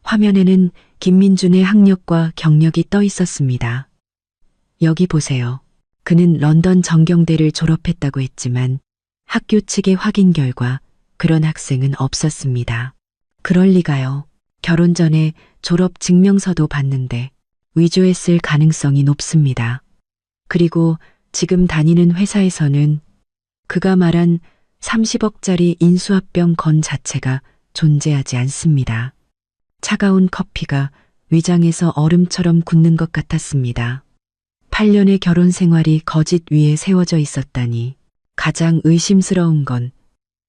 화면에는 김민준의 학력과 경력이 떠 있었습니다. 여기 보세요. 그는 런던 정경대를 졸업했다고 했지만 학교 측의 확인 결과 그런 학생은 없었습니다. 그럴 리가요. 결혼 전에 졸업 증명서도 봤는데 위조했을 가능성이 높습니다. 그리고 지금 다니는 회사에서는 그가 말한 30억짜리 인수합병 건 자체가 존재하지 않습니다. 차가운 커피가 위장에서 얼음처럼 굳는 것 같았습니다. 8년의 결혼 생활이 거짓 위에 세워져 있었다니. 가장 의심스러운 건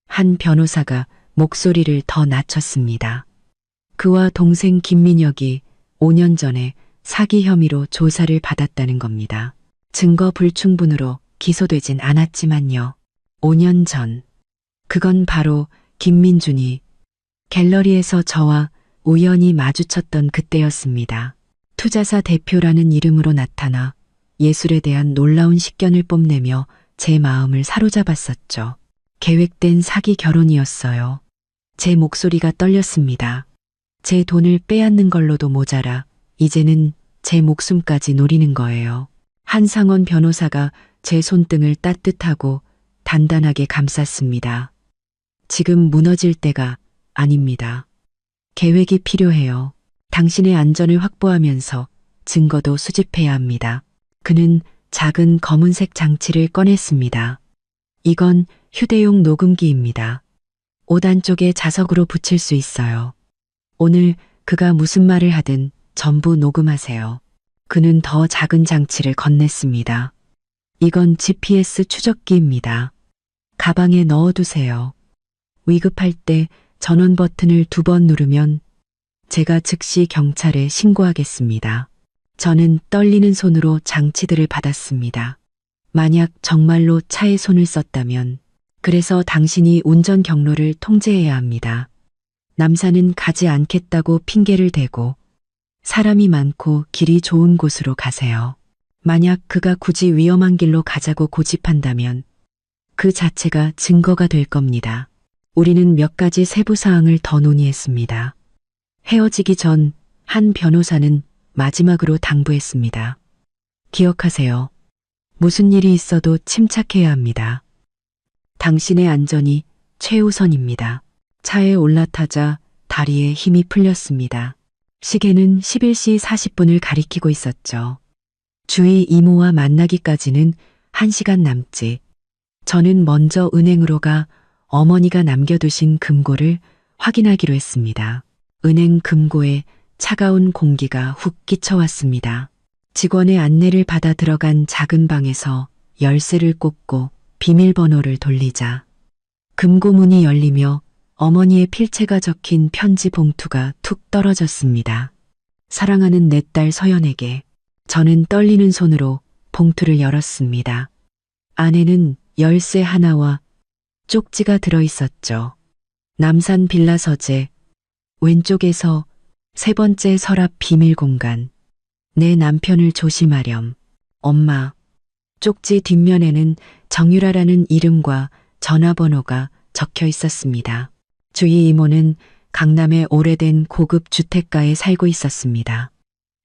한 변호사가 목소리를 더 낮췄습니다. 그와 동생 김민혁이 5년 전에 사기 혐의로 조사를 받았다는 겁니다. 증거 불충분으로 기소되진 않았지만요. 5년 전. 그건 바로 김민준이 갤러리에서 저와 우연히 마주쳤던 그때였습니다. 투자사 대표라는 이름으로 나타나 예술에 대한 놀라운 식견을 뽐내며 제 마음을 사로잡았었죠. 계획된 사기 결혼이었어요. 제 목소리가 떨렸습니다. 제 돈을 빼앗는 걸로도 모자라 이제는 제 목숨까지 노리는 거예요. 한상원 변호사가 제 손등을 따뜻하고 단단하게 감쌌습니다. 지금 무너질 때가 아닙니다. 계획이 필요해요. 당신의 안전을 확보하면서 증거도 수집해야 합니다. 그는 작은 검은색 장치를 꺼냈습니다. 이건 휴대용 녹음기입니다. 5단 쪽에 자석으로 붙일 수 있어요. 오늘 그가 무슨 말을 하든 전부 녹음하세요. 그는 더 작은 장치를 건넸습니다. 이건 GPS 추적기입니다. 가방에 넣어두세요. 위급할 때 전원 버튼을 2번 누르면 제가 즉시 경찰에 신고하겠습니다. 저는 떨리는 손으로 장치들을 받았습니다. 만약 정말로 차에 손을 썼다면, 그래서 당신이 운전 경로를 통제해야 합니다. 남산은 가지 않겠다고 핑계를 대고 사람이 많고 길이 좋은 곳으로 가세요. 만약 그가 굳이 위험한 길로 가자고 고집한다면 그 자체가 증거가 될 겁니다. 우리는 몇 가지 세부 사항을 더 논의했습니다. 헤어지기 전 한 변호사는 마지막으로 당부했습니다. 기억하세요. 무슨 일이 있어도 침착해야 합니다. 당신의 안전이 최우선입니다. 차에 올라타자 다리에 힘이 풀렸습니다. 시계는 11시 40분을 가리키고 있었죠. 주희 이모와 만나기까지는 1시간 남짓. 저는 먼저 은행으로 가 어머니가 남겨두신 금고를 확인하기로 했습니다. 은행 금고에 차가운 공기가 훅 끼쳐왔습니다. 직원의 안내를 받아 들어간 작은 방에서 열쇠를 꽂고 비밀번호를 돌리자 금고 문이 열리며 어머니의 필체가 적힌 편지 봉투가 툭 떨어졌습니다. 사랑하는 내 딸 서연에게. 저는 떨리는 손으로 봉투를 열었습니다. 안에는 열쇠 하나와 쪽지가 들어있었죠. 남산 빌라 서재, 왼쪽에서 3번째 서랍 비밀 공간. 내 남편을 조심하렴. 엄마. 쪽지 뒷면에는 정유라라는 이름과 전화번호가 적혀 있었습니다. 주희 이모는 강남의 오래된 고급 주택가에 살고 있었습니다.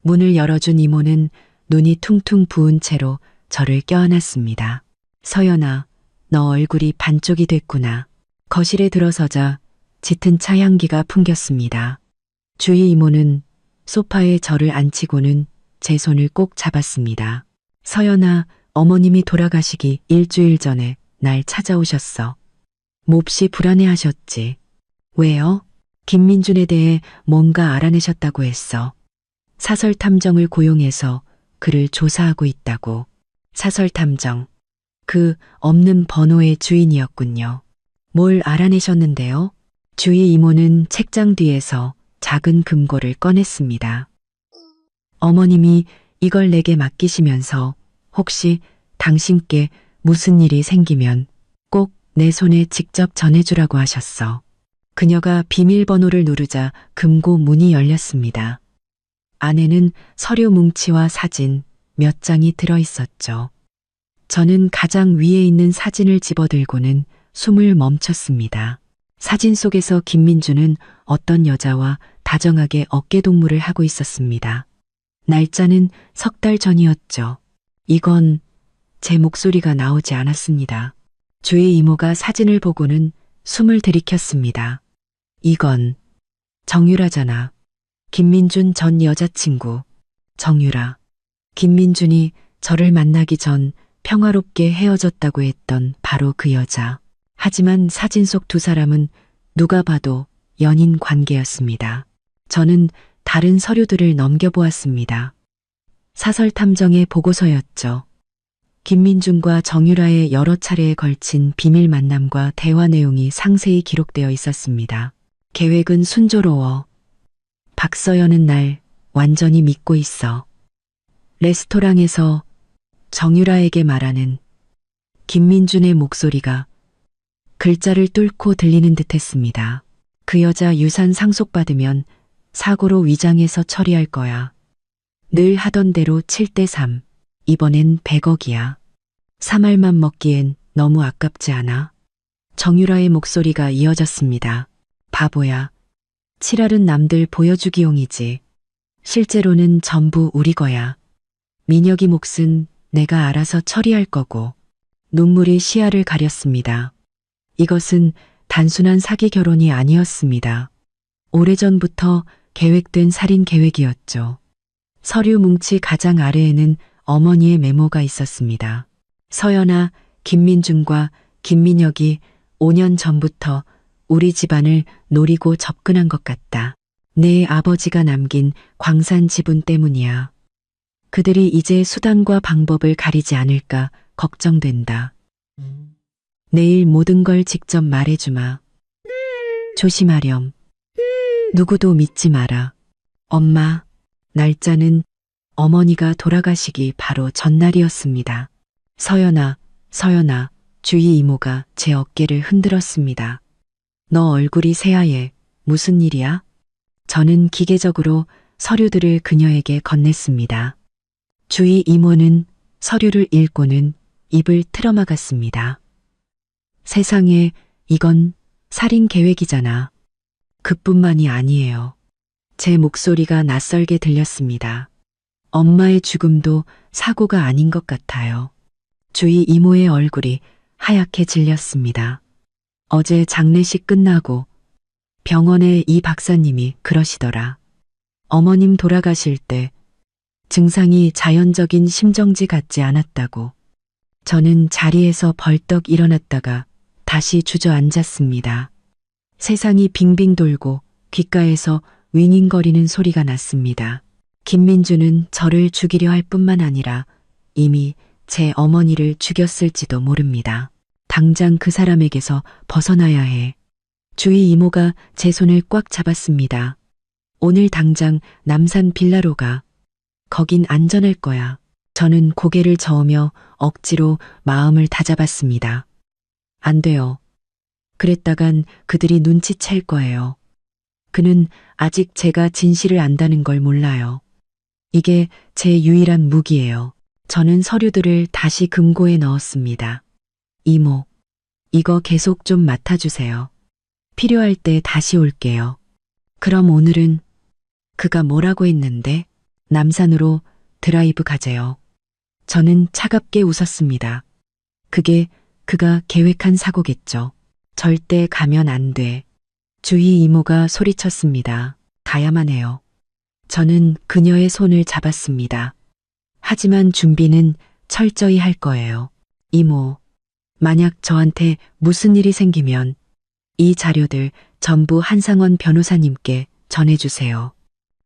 문을 열어준 이모는 눈이 퉁퉁 부은 채로 저를 껴안았습니다. 서연아, 너 얼굴이 반쪽이 됐구나. 거실에 들어서자 짙은 차 향기가 풍겼습니다. 주희 이모는 소파에 저를 앉히고는 제 손을 꼭 잡았습니다. 서연아, 어머님이 돌아가시기 일주일 전에 날 찾아오셨어. 몹시 불안해하셨지. 왜요? 김민준에 대해 뭔가 알아내셨다고 했어. 사설 탐정을 고용해서 그를 조사하고 있다고. 사설 탐정. 그 없는 번호의 주인이었군요. 뭘 알아내셨는데요? 주희 이모는 책장 뒤에서 작은 금고를 꺼냈습니다. 어머님이 이걸 내게 맡기시면서 혹시 당신께 무슨 일이 생기면 꼭 내 손에 직접 전해주라고 하셨어. 그녀가 비밀번호를 누르자 금고 문이 열렸습니다. 안에는 서류 뭉치와 사진 몇 장이 들어있었죠. 저는 가장 위에 있는 사진을 집어들고는 숨을 멈췄습니다. 사진 속에서 김민주는 어떤 여자와 다정하게 어깨동무를 하고 있었습니다. 날짜는 3달 전이었죠. 이건 제 목소리가 나오지 않았습니다. 주희 이모가 사진을 보고는 숨을 들이켰습니다. 이건 정유라잖아. 김민준 전 여자친구. 정유라. 김민준이 저를 만나기 전 평화롭게 헤어졌다고 했던 바로 그 여자. 하지만 사진 속 2사람은 누가 봐도 연인 관계였습니다. 저는 다른 서류들을 넘겨보았습니다. 사설 탐정의 보고서였죠. 김민준과 정유라의 여러 차례에 걸친 비밀 만남과 대화 내용이 상세히 기록되어 있었습니다. 계획은 순조로워. 박서연은 날 완전히 믿고 있어. 레스토랑에서 정유라에게 말하는 김민준의 목소리가 글자를 뚫고 들리는 듯 했습니다. 그 여자 유산 상속받으면 사고로 위장해서 처리할 거야. 늘 하던 대로 7대3. 이번엔 100억이야. 3알만 먹기엔 너무 아깝지 않아? 정유라의 목소리가 이어졌습니다. 바보야. 7알은 남들 보여주기용이지. 실제로는 전부 우리 거야. 민혁이 몫은 내가 알아서 처리할 거고. 눈물이 시야를 가렸습니다. 이것은 단순한 사기 결혼이 아니었습니다. 오래전부터 계획된 살인 계획이었죠. 서류 뭉치 가장 아래에는 어머니의 메모가 있었습니다. 서연아, 김민준과 김민혁이 5년 전부터 우리 집안을 노리고 접근한 것 같다. 내 아버지가 남긴 광산 지분 때문이야. 그들이 이제 수단과 방법을 가리지 않을까 걱정된다. 내일 모든 걸 직접 말해주마. 조심하렴. 누구도 믿지 마라. 엄마, 날짜는 어머니가 돌아가시기 바로 전날이었습니다. 서연아, 서연아, 주희 이모가 제 어깨를 흔들었습니다. 너 얼굴이 새하얘. 무슨 일이야? 저는 기계적으로 서류들을 그녀에게 건넸습니다. 주희 이모는 서류를 읽고는 입을 틀어막았습니다. 세상에, 이건 살인 계획이잖아. 그뿐만이 아니에요. 제 목소리가 낯설게 들렸습니다. 엄마의 죽음도 사고가 아닌 것 같아요. 주희 이모의 얼굴이 하얗게 질렸습니다. 어제 장례식 끝나고 병원에 이 박사님이 그러시더라. 어머님 돌아가실 때 증상이 자연적인 심정지 같지 않았다고. 저는 자리에서 벌떡 일어났다가 다시 주저앉았습니다. 세상이 빙빙 돌고 귓가에서 윙윙거리는 소리가 났습니다. 김민주는 저를 죽이려 할 뿐만 아니라 이미 제 어머니를 죽였을지도 모릅니다. 당장 그 사람에게서 벗어나야 해. 주희 이모가 제 손을 꽉 잡았습니다. 오늘 당장 남산 빌라로 가. 거긴 안전할 거야. 저는 고개를 저으며 억지로 마음을 다잡았습니다. 안 돼요. 그랬다간 그들이 눈치챌 거예요. 그는 아직 제가 진실을 안다는 걸 몰라요. 이게 제 유일한 무기예요. 저는 서류들을 다시 금고에 넣었습니다. 이모, 이거 계속 좀 맡아주세요. 필요할 때 다시 올게요. 그럼 오늘은 그가 뭐라고 했는데? 남산으로 드라이브 가재요. 저는 차갑게 웃었습니다. 그게 그가 계획한 사고겠죠. 절대 가면 안 돼. 주희 이모가 소리쳤습니다. 가야만 해요. 저는 그녀의 손을 잡았습니다. 하지만 준비는 철저히 할 거예요. 이모, 만약 저한테 무슨 일이 생기면 이 자료들 전부 한상원 변호사님께 전해주세요.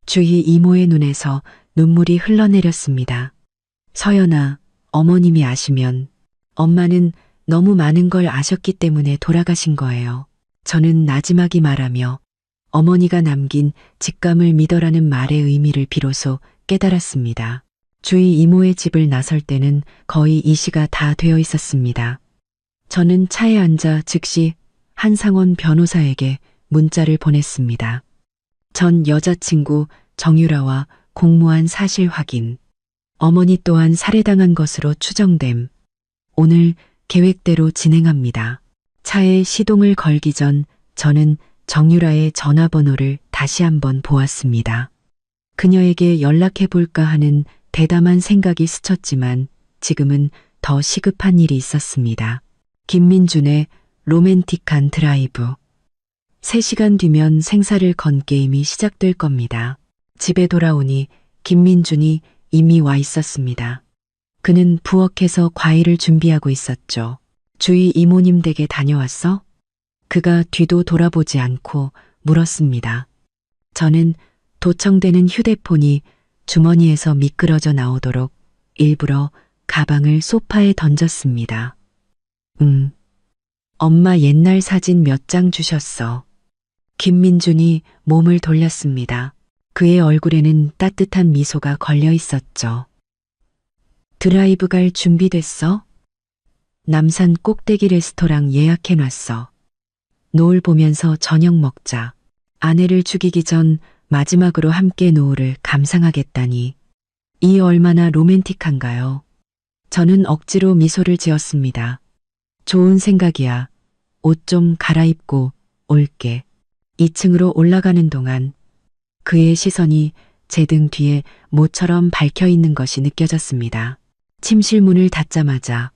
주희 이모의 눈에서 눈물이 흘러내렸습니다. 서연아, 어머님이 아시면 엄마는 너무 많은 걸 아셨기 때문에 돌아가신 거예요. 저는 나지막이 말하며 어머니가 남긴 직감을 믿어라는 말의 의미를 비로소 깨달았습니다. 주희 이모의 집을 나설 때는 거의 이 시가 다 되어 있었습니다. 저는 차에 앉아 즉시 한상원 변호사에게 문자를 보냈습니다. 전 여자친구 정유라와 공모한 사실 확인. 어머니 또한 살해당한 것으로 추정됨. 오늘 계획대로 진행합니다. 차에 시동을 걸기 전 저는 정유라의 전화번호를 다시 한번 보았습니다. 그녀에게 연락해 볼까 하는 대담한 생각이 스쳤지만 지금은 더 시급한 일이 있었습니다. 김민준의 로맨틱한 드라이브. 3시간 뒤면 생사를 건 게임이 시작될 겁니다. 집에 돌아오니 김민준이 이미 와 있었습니다. 그는 부엌에서 과일을 준비하고 있었죠. 주희 이모님 댁에 다녀왔어? 그가 뒤도 돌아보지 않고 물었습니다. 저는 도청되는 휴대폰이 주머니에서 미끄러져 나오도록 일부러 가방을 소파에 던졌습니다. 엄마 옛날 사진 몇 장 주셨어. 김민준이 몸을 돌렸습니다. 그의 얼굴에는 따뜻한 미소가 걸려 있었죠. 드라이브 갈 준비됐어? 남산 꼭대기 레스토랑 예약해놨어. 노을 보면서 저녁 먹자. 아내를 죽이기 전 마지막으로 함께 노을을 감상하겠다니. 이 얼마나 로맨틱한가요? 저는 억지로 미소를 지었습니다. 좋은 생각이야. 옷 좀 갈아입고 올게. 2층으로 올라가는 동안 그의 시선이 제 등 뒤에 모처럼 밝혀 있는 것이 느껴졌습니다. 침실 문을 닫자마자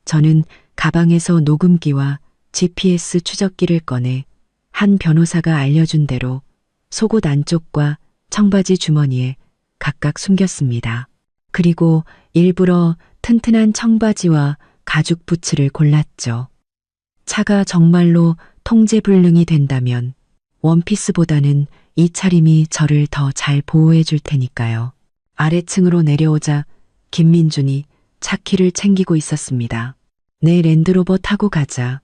저는 가방에서 녹음기와 GPS 추적기를 꺼내 한 변호사가 알려준 대로 속옷 안쪽과 청바지 주머니에 각각 숨겼습니다. 그리고 일부러 튼튼한 청바지와 가죽 부츠를 골랐죠. 차가 정말로 통제불능이 된다면 원피스보다는 이 차림이 저를 더 잘 보호해 줄 테니까요. 아래층으로 내려오자 김민준이 차키를 챙기고 있었습니다. 내 랜드로버 타고 가자.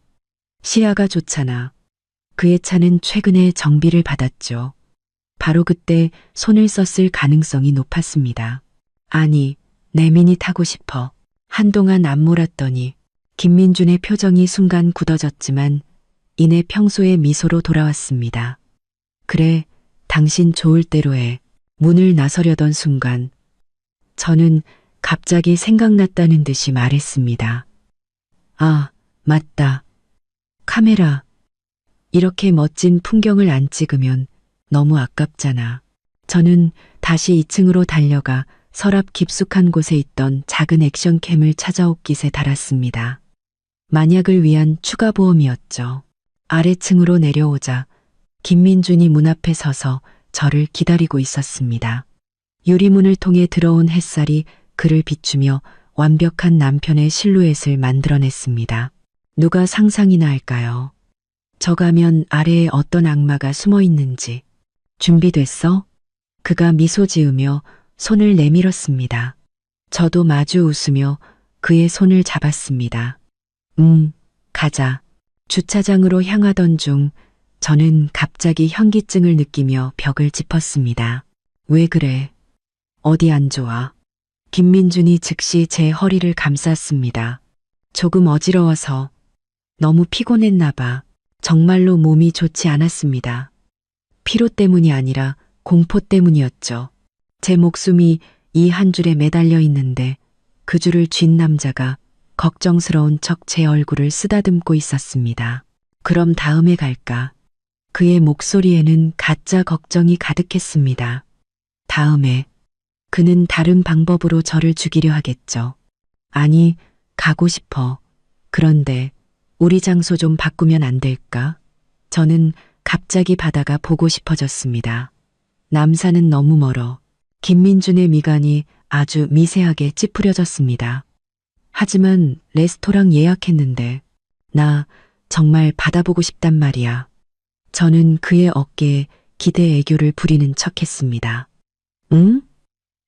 시야가 좋잖아. 그의 차는 최근에 정비를 받았죠. 바로 그때 손을 썼을 가능성이 높았습니다. 아니, 내 미니 타고 싶어. 한동안 안 몰았더니 김민준의 표정이 순간 굳어졌지만 이내 평소의 미소로 돌아왔습니다. 그래, 당신 좋을 대로 해. 문을 나서려던 순간 저는 갑자기 생각났다는 듯이 말했습니다. 아, 맞다. 카메라. 이렇게 멋진 풍경을 안 찍으면 너무 아깝잖아. 저는 다시 2층으로 달려가 서랍 깊숙한 곳에 있던 작은 액션캠을 찾아오깃에 달았습니다. 만약을 위한 추가 보험이었죠. 아래층으로 내려오자 김민준이 문 앞에 서서 저를 기다리고 있었습니다. 유리문을 통해 들어온 햇살이 그를 비추며 완벽한 남편의 실루엣을 만들어냈습니다. 누가 상상이나 할까요? 저 가면 아래에 어떤 악마가 숨어 있는지. 준비됐어? 그가 미소 지으며 손을 내밀었습니다. 저도 마주 웃으며 그의 손을 잡았습니다. 가자. 주차장으로 향하던 중 저는 갑자기 현기증을 느끼며 벽을 짚었습니다. 왜 그래? 어디 안 좋아? 김민준이 즉시 제 허리를 감쌌습니다. 조금 어지러워서 너무 피곤했나 봐. 정말로 몸이 좋지 않았습니다. 피로 때문이 아니라 공포 때문이었죠. 제 목숨이 이 한 줄에 매달려 있는데 그 줄을 쥔 남자가 걱정스러운 척 제 얼굴을 쓰다듬고 있었습니다. 그럼 다음에 갈까? 그의 목소리에는 가짜 걱정이 가득했습니다. 다음에 그는 다른 방법으로 저를 죽이려 하겠죠. 아니, 가고 싶어. 그런데 우리 장소 좀 바꾸면 안 될까? 저는 갑자기 바다가 보고 싶어졌습니다. 남산은 너무 멀어. 김민준의 미간이 아주 미세하게 찌푸려졌습니다. 하지만 레스토랑 예약했는데 나 정말 바다 보고 싶단 말이야. 저는 그의 어깨에 기대 애교를 부리는 척했습니다. 응?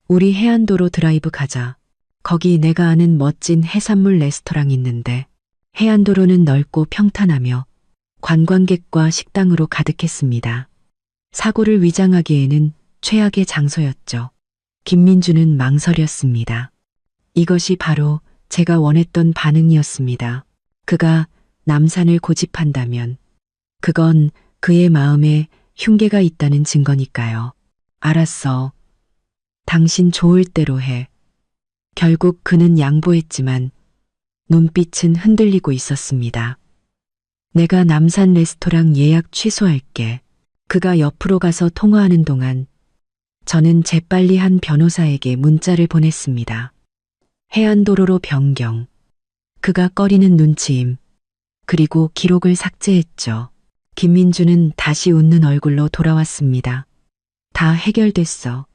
우리 해안도로 드라이브 가자. 거기 내가 아는 멋진 해산물 레스토랑 있는데 해안도로는 넓고 평탄하며 관광객과 식당으로 가득했습니다. 사고를 위장하기에는 최악의 장소였죠. 김민주는 망설였습니다. 이것이 바로 제가 원했던 반응이었습니다. 그가 남산을 고집한다면 그건 그의 마음에 흉계가 있다는 증거니까요. 알았어. 당신 좋을 대로 해. 결국 그는 양보했지만 눈빛은 흔들리고 있었습니다. 내가 남산 레스토랑 예약 취소할게. 그가 옆으로 가서 통화하는 동안 저는 재빨리 한 변호사에게 문자를 보냈습니다. 해안도로로 변경. 그가 꺼리는 눈치임. 그리고 기록을 삭제했죠. 김민주는 다시 웃는 얼굴로 돌아왔습니다. 다 해결됐어.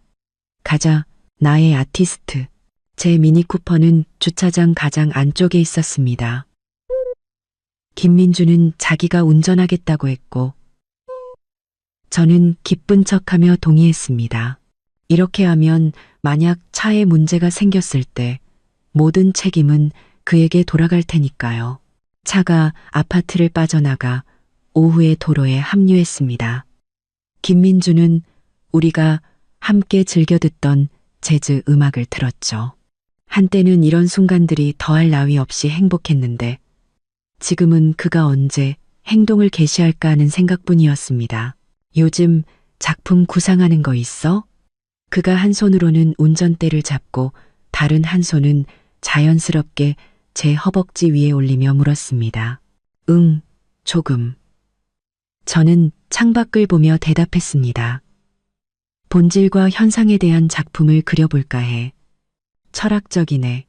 가자, 나의 아티스트. 제 미니쿠퍼는 주차장 가장 안쪽에 있었습니다. 김민주는 자기가 운전하겠다고 했고 저는 기쁜 척하며 동의했습니다. 이렇게 하면 만약 차에 문제가 생겼을 때 모든 책임은 그에게 돌아갈 테니까요. 차가 아파트를 빠져나가 오후에 도로에 합류했습니다. 김민주는 우리가 함께 즐겨 듣던 재즈 음악을 틀었죠. 한때는 이런 순간들이 더할 나위 없이 행복했는데 지금은 그가 언제 행동을 개시할까 하는 생각뿐이었습니다. 요즘 작품 구상하는 거 있어? 그가 한 손으로는 운전대를 잡고 다른 한 손은 자연스럽게 제 허벅지 위에 올리며 물었습니다. 응, 조금. 저는 창밖을 보며 대답했습니다. 본질과 현상에 대한 작품을 그려볼까 해. 철학적이네.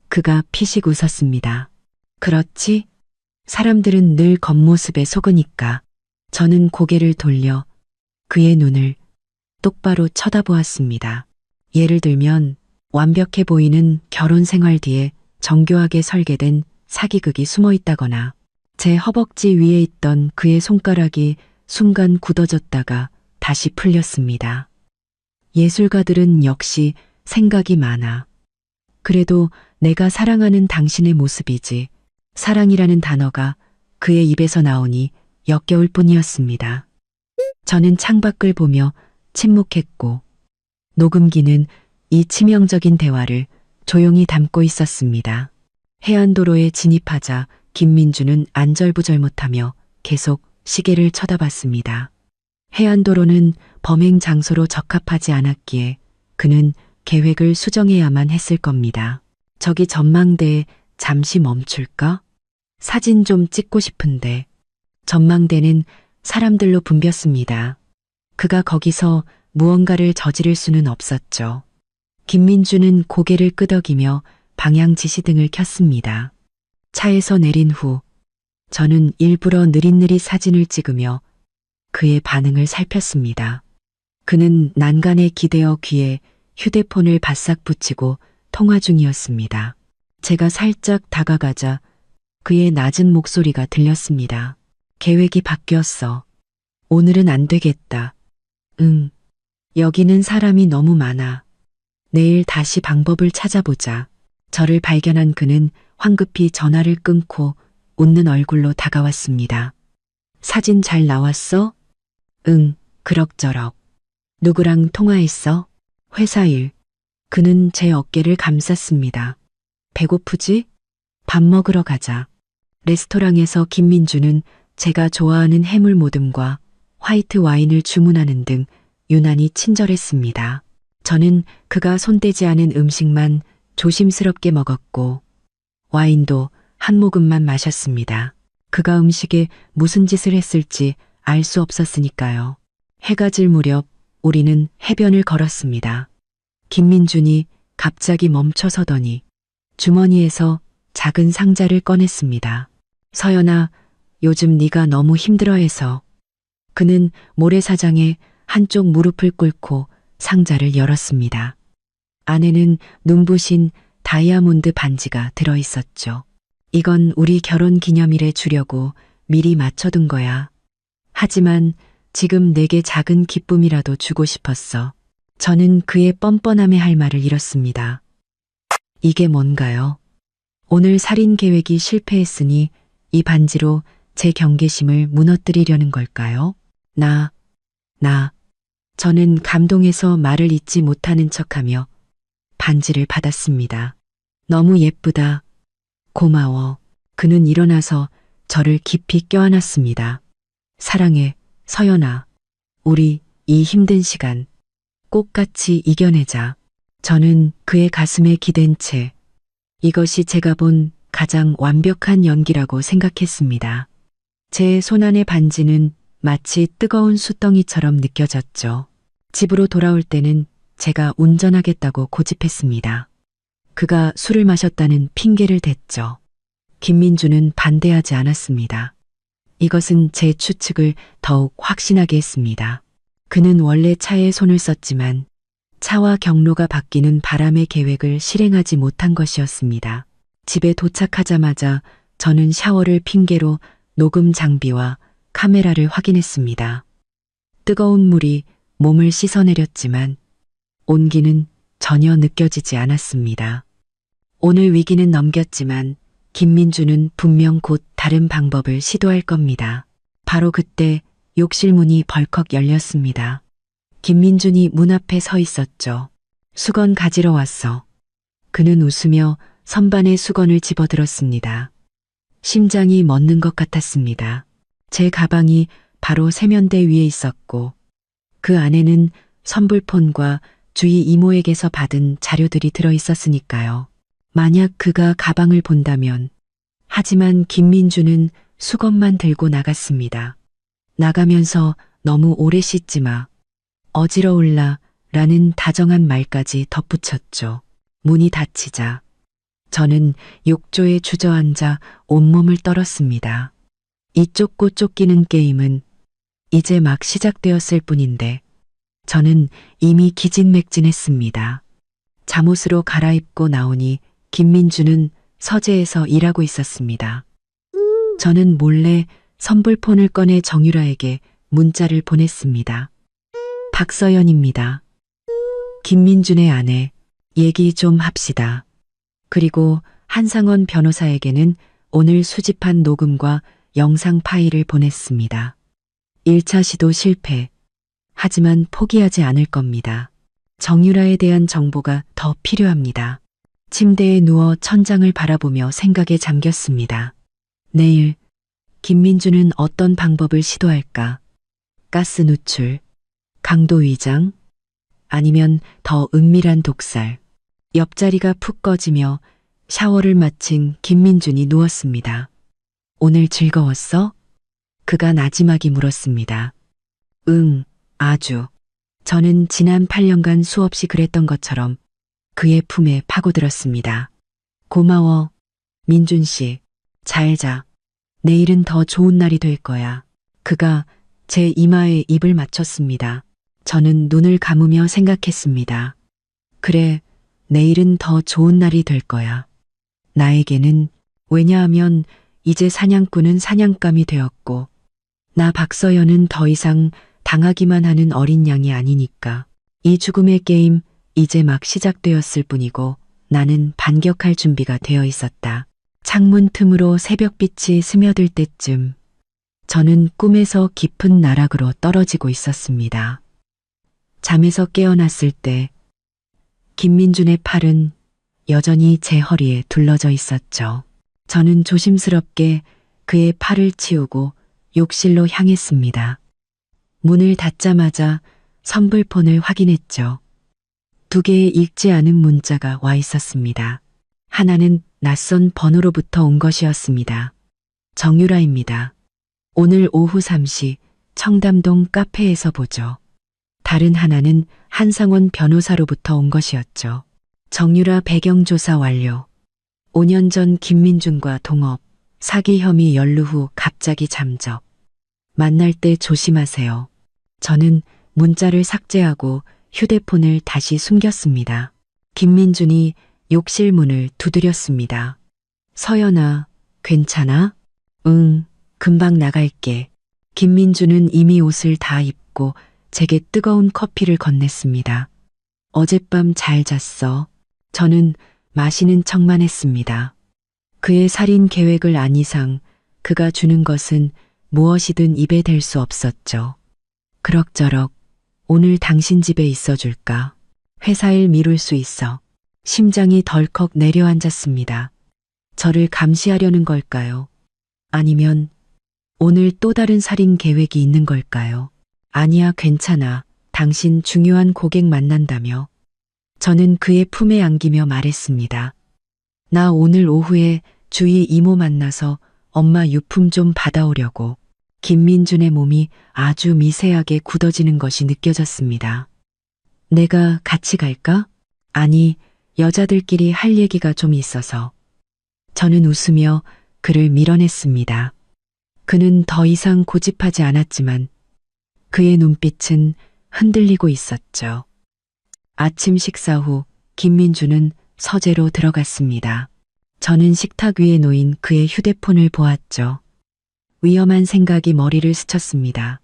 그가 피식 웃었습니다. 그렇지? 사람들은 늘 겉모습에 속으니까. 저는 고개를 돌려 그의 눈을 똑바로 쳐다보았습니다. 예를 들면 완벽해 보이는 결혼 생활 뒤에 정교하게 설계된 사기극이 숨어 있다거나 제 허벅지 위에 있던 그의 손가락이 순간 굳어졌다가 다시 풀렸습니다. 예술가들은 역시 생각이 많아. 그래도 내가 사랑하는 당신의 모습이지. 사랑이라는 단어가 그의 입에서 나오니 역겨울 뿐이었습니다. 저는 창밖을 보며 침묵했고 녹음기는 이 치명적인 대화를 조용히 담고 있었습니다. 해안도로에 진입하자 김민주는 안절부절 못하며 계속 시계를 쳐다봤습니다. 해안도로는 범행 장소로 적합하지 않았기에 그는 계획을 수정해야만 했을 겁니다. 저기 전망대에 잠시 멈출까? 사진 좀 찍고 싶은데. 전망대는 사람들로 붐볐습니다. 그가 거기서 무언가를 저지를 수는 없었죠. 김민주는 고개를 끄덕이며 방향 지시등을 켰습니다. 차에서 내린 후 저는 일부러 느릿느릿 사진을 찍으며 그의 반응을 살폈습니다. 그는 난간에 기대어 귀에 휴대폰을 바싹 붙이고 통화 중이었습니다. 제가 살짝 다가가자 그의 낮은 목소리가 들렸습니다. 계획이 바뀌었어. 오늘은 안 되겠다. 응. 여기는 사람이 너무 많아. 내일 다시 방법을 찾아보자. 저를 발견한 그는 황급히 전화를 끊고 웃는 얼굴로 다가왔습니다. 사진 잘 나왔어? 응, 그럭저럭. 누구랑 통화했어? 회사 일. 그는 제 어깨를 감쌌습니다. 배고프지? 밥 먹으러 가자. 레스토랑에서 김민주는 제가 좋아하는 해물 모듬과 화이트 와인을 주문하는 등 유난히 친절했습니다. 저는 그가 손대지 않은 음식만 조심스럽게 먹었고 와인도 한 모금만 마셨습니다. 그가 음식에 무슨 짓을 했을지 알 수 없었으니까요. 해가 질 무렵 우리는 해변을 걸었습니다. 김민준이 갑자기 멈춰서더니 주머니에서 작은 상자를 꺼냈습니다. 서연아, 요즘 네가 너무 힘들어해서. 그는 모래사장에 한쪽 무릎을 꿇고 상자를 열었습니다. 안에는 눈부신 다이아몬드 반지가 들어있었죠. 이건 우리 결혼 기념일에 주려고 미리 맞춰둔 거야. 하지만 지금 내게 작은 기쁨이라도 주고 싶었어. 저는 그의 뻔뻔함에 할 말을 잃었습니다. 이게 뭔가요? 오늘 살인 계획이 실패했으니 이 반지로 제 경계심을 무너뜨리려는 걸까요? 저는 감동해서 말을 잇지 못하는 척하며 반지를 받았습니다. 너무 예쁘다. 고마워. 그는 일어나서 저를 깊이 껴안았습니다. 사랑해, 서연아. 우리 이 힘든 시간 꼭 같이 이겨내자. 저는 그의 가슴에 기댄 채 이것이 제가 본 가장 완벽한 연기라고 생각했습니다. 제 손안의 반지는 마치 뜨거운 숯덩이처럼 느껴졌죠. 집으로 돌아올 때는 제가 운전하겠다고 고집했습니다. 그가 술을 마셨다는 핑계를 댔죠. 김민주는 반대하지 않았습니다. 이것은 제 추측을 더욱 확신하게 했습니다. 그는 원래 차에 손을 썼지만 차와 경로가 바뀌는 바람의 계획을 실행하지 못한 것이었습니다. 집에 도착하자마자 저는 샤워를 핑계로 녹음 장비와 카메라를 확인했습니다. 뜨거운 물이 몸을 씻어내렸지만 온기는 전혀 느껴지지 않았습니다. 오늘 위기는 넘겼지만 김민주는 분명 곧 다른 방법을 시도할 겁니다. 바로 그때 욕실 문이 벌컥 열렸습니다. 김민준이 문 앞에 서 있었죠. 수건 가지러 왔어. 그는 웃으며 선반에 수건을 집어들었습니다. 심장이 멎는 것 같았습니다. 제 가방이 바로 세면대 위에 있었고 그 안에는 선불폰과 주위 이모에게서 받은 자료들이 들어 있었으니까요. 만약 그가 가방을 본다면. 하지만 김민주는 수건만 들고 나갔습니다. 나가면서 너무 오래 씻지 마. 어지러울라 라는 다정한 말까지 덧붙였죠. 문이 닫히자 저는 욕조에 주저앉아 온몸을 떨었습니다. 이 쫓고 쫓기는 게임은 이제 막 시작되었을 뿐인데 저는 이미 기진맥진했습니다. 잠옷으로 갈아입고 나오니 김민주는 서재에서 일하고 있었습니다. 저는 몰래 선불폰을 꺼내 정유라에게 문자를 보냈습니다. 박서연입니다. 김민준의 아내, 얘기 좀 합시다. 그리고 한상원 변호사에게는 오늘 수집한 녹음과 영상 파일을 보냈습니다. 1차 시도 실패. 하지만 포기하지 않을 겁니다. 정유라에 대한 정보가 더 필요합니다. 침대에 누워 천장을 바라보며 생각에 잠겼습니다. 내일 김민주는 어떤 방법을 시도할까? 가스 누출, 강도 위장, 아니면 더 은밀한 독살. 옆자리가 푹 꺼지며 샤워를 마친 김민준이 누웠습니다. 오늘 즐거웠어? 그가 나지막이 물었습니다. 응, 아주. 저는 지난 8년간 수없이 그랬던 것처럼 그의 품에 파고들었습니다. 고마워, 민준 씨. 잘 자. 내일은 더 좋은 날이 될 거야. 그가 제 이마에 입을 맞췄습니다. 저는 눈을 감으며 생각했습니다. 그래, 내일은 더 좋은 날이 될 거야. 나에게는. 왜냐하면 이제 사냥꾼은 사냥감이 되었고 나 박서연은 더 이상 당하기만 하는 어린 양이 아니니까. 이 죽음의 게임 이제 막 시작되었을 뿐이고 나는 반격할 준비가 되어 있었다. 창문 틈으로 새벽빛이 스며들 때쯤 저는 꿈에서 깊은 나락으로 떨어지고 있었습니다. 잠에서 깨어났을 때 김민준의 팔은 여전히 제 허리에 둘러져 있었죠. 저는 조심스럽게 그의 팔을 치우고 욕실로 향했습니다. 문을 닫자마자 선불폰을 확인했죠. 2개의 읽지 않은 문자가 와 있었습니다. 하나는 낯선 번호로부터 온 것이었습니다. 정유라입니다. 오늘 오후 3시 청담동 카페에서 보죠. 다른 하나는 한상원 변호사로부터 온 것이었죠. 정유라 배경조사 완료. 5년 전 김민준과 동업, 사기 혐의 연루 후 갑자기 잠적. 만날 때 조심하세요. 저는 문자를 삭제하고 휴대폰을 다시 숨겼습니다. 김민준이 욕실 문을 두드렸습니다. 서연아, 괜찮아? 응, 금방 나갈게. 김민준은 이미 옷을 다 입고 제게 뜨거운 커피를 건넸습니다. 어젯밤 잘 잤어. 저는 마시는 척만 했습니다. 그의 살인 계획을 안 이상 그가 주는 것은 무엇이든 입에 댈 수 없었죠. 그럭저럭 오늘 당신 집에 있어 줄까? 회사 일 미룰 수 있어. 심장이 덜컥 내려앉았습니다. 저를 감시하려는 걸까요? 아니면 오늘 또 다른 살인 계획이 있는 걸까요? 아니야, 괜찮아. 당신 중요한 고객 만난다며. 저는 그의 품에 안기며 말했습니다. 나 오늘 오후에 주희 이모 만나서 엄마 유품 좀 받아오려고. 김민준의 몸이 아주 미세하게 굳어지는 것이 느껴졌습니다. 내가 같이 갈까? 아니, 여자들끼리 할 얘기가 좀 있어서. 저는 웃으며 그를 밀어냈습니다. 그는 더 이상 고집하지 않았지만 그의 눈빛은 흔들리고 있었죠. 아침 식사 후 김민주는 서재로 들어갔습니다. 저는 식탁 위에 놓인 그의 휴대폰을 보았죠. 위험한 생각이 머리를 스쳤습니다.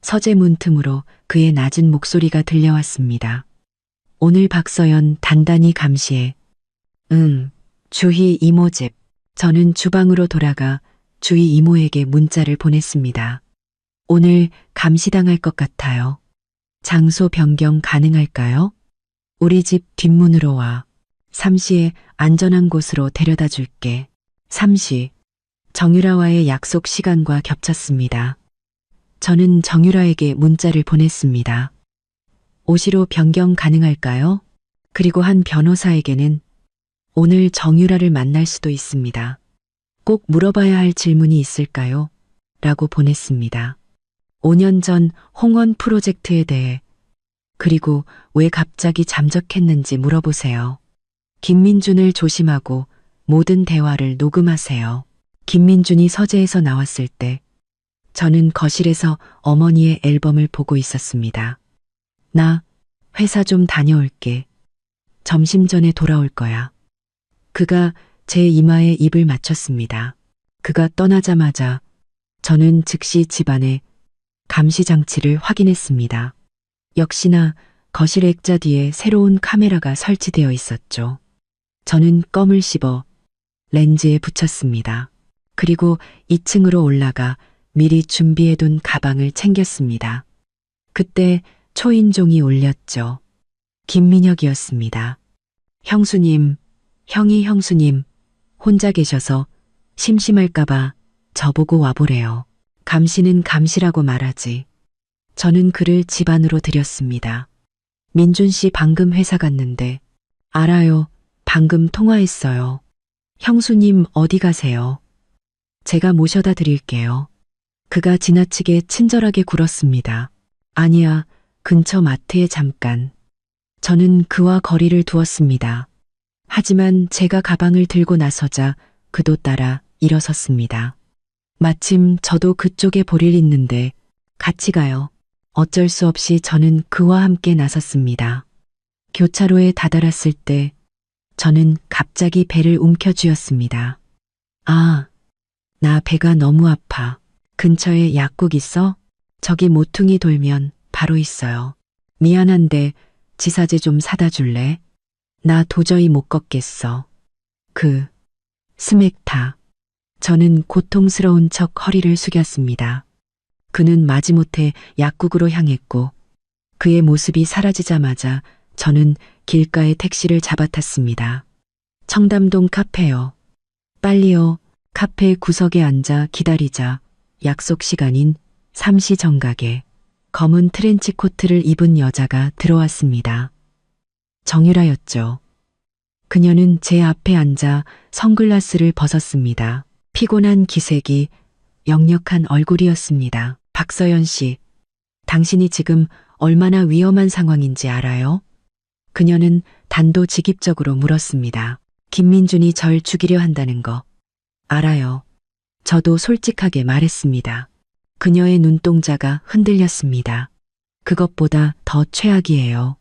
서재 문틈으로 그의 낮은 목소리가 들려왔습니다. 오늘 박서연 단단히 감시해. 응, 주희 이모 집. 저는 주방으로 돌아가 주희 이모에게 문자를 보냈습니다. 오늘 감시당할 것 같아요. 장소 변경 가능할까요? 우리 집 뒷문으로 와. 3시에 안전한 곳으로 데려다 줄게. 3시. 정유라와의 약속 시간과 겹쳤습니다. 저는 정유라에게 문자를 보냈습니다. 5시로 변경 가능할까요? 그리고 한 변호사에게는 오늘 정유라를 만날 수도 있습니다. 꼭 물어봐야 할 질문이 있을까요? 라고 보냈습니다. 5년 전 홍원 프로젝트에 대해 그리고 왜 갑자기 잠적했는지 물어보세요. 김민준을 조심하고 모든 대화를 녹음하세요. 김민준이 서재에서 나왔을 때 저는 거실에서 어머니의 앨범을 보고 있었습니다. 나 회사 좀 다녀올게. 점심 전에 돌아올 거야. 그가 제 이마에 입을 맞췄습니다. 그가 떠나자마자 저는 즉시 집안의 감시장치를 확인했습니다. 역시나 거실 액자 뒤에 새로운 카메라가 설치되어 있었죠. 저는 껌을 씹어 렌즈에 붙였습니다. 그리고 2층으로 올라가 미리 준비해둔 가방을 챙겼습니다. 그때 초인종이 울렸죠. 김민혁이었습니다. 형수님, 형수님, 혼자 계셔서 심심할까봐 저보고 와보래요. 감시는 감시라고 말하지. 저는 그를 집 안으로 들였습니다. 민준 씨 방금 회사 갔는데. 알아요. 방금 통화했어요. 형수님 어디 가세요? 제가 모셔다 드릴게요. 그가 지나치게 친절하게 굴었습니다. 아니야, 근처 마트에 잠깐. 저는 그와 거리를 두었습니다. 하지만 제가 가방을 들고 나서자 그도 따라 일어섰습니다. 마침 저도 그쪽에 볼 일 있는데 같이 가요. 어쩔 수 없이 저는 그와 함께 나섰습니다. 교차로에 다다랐을 때 저는 갑자기 배를 움켜쥐었습니다. 아, 나 배가 너무 아파. 근처에 약국 있어? 저기 모퉁이 돌면 바로 있어요. 미안한데 지사제 좀 사다 줄래? 나 도저히 못 걷겠어. 스맥타. 저는 고통스러운 척 허리를 숙였습니다. 그는 마지못해 약국으로 향했고 그의 모습이 사라지자마자 저는 길가에 택시를 잡아탔습니다. 청담동 카페요. 빨리요. 카페 구석에 앉아 기다리자 약속 시간인 3시 정각에 검은 트렌치 코트를 입은 여자가 들어왔습니다. 정유라였죠. 그녀는 제 앞에 앉아 선글라스를 벗었습니다. 피곤한 기색이 역력한 얼굴이었습니다. 박서연 씨, 당신이 지금 얼마나 위험한 상황인지 알아요? 그녀는 단도직입적으로 물었습니다. 김민준이 절 죽이려 한다는 거 알아요. 저도 솔직하게 말했습니다. 그녀의 눈동자가 흔들렸습니다. 그것보다 더 최악이에요.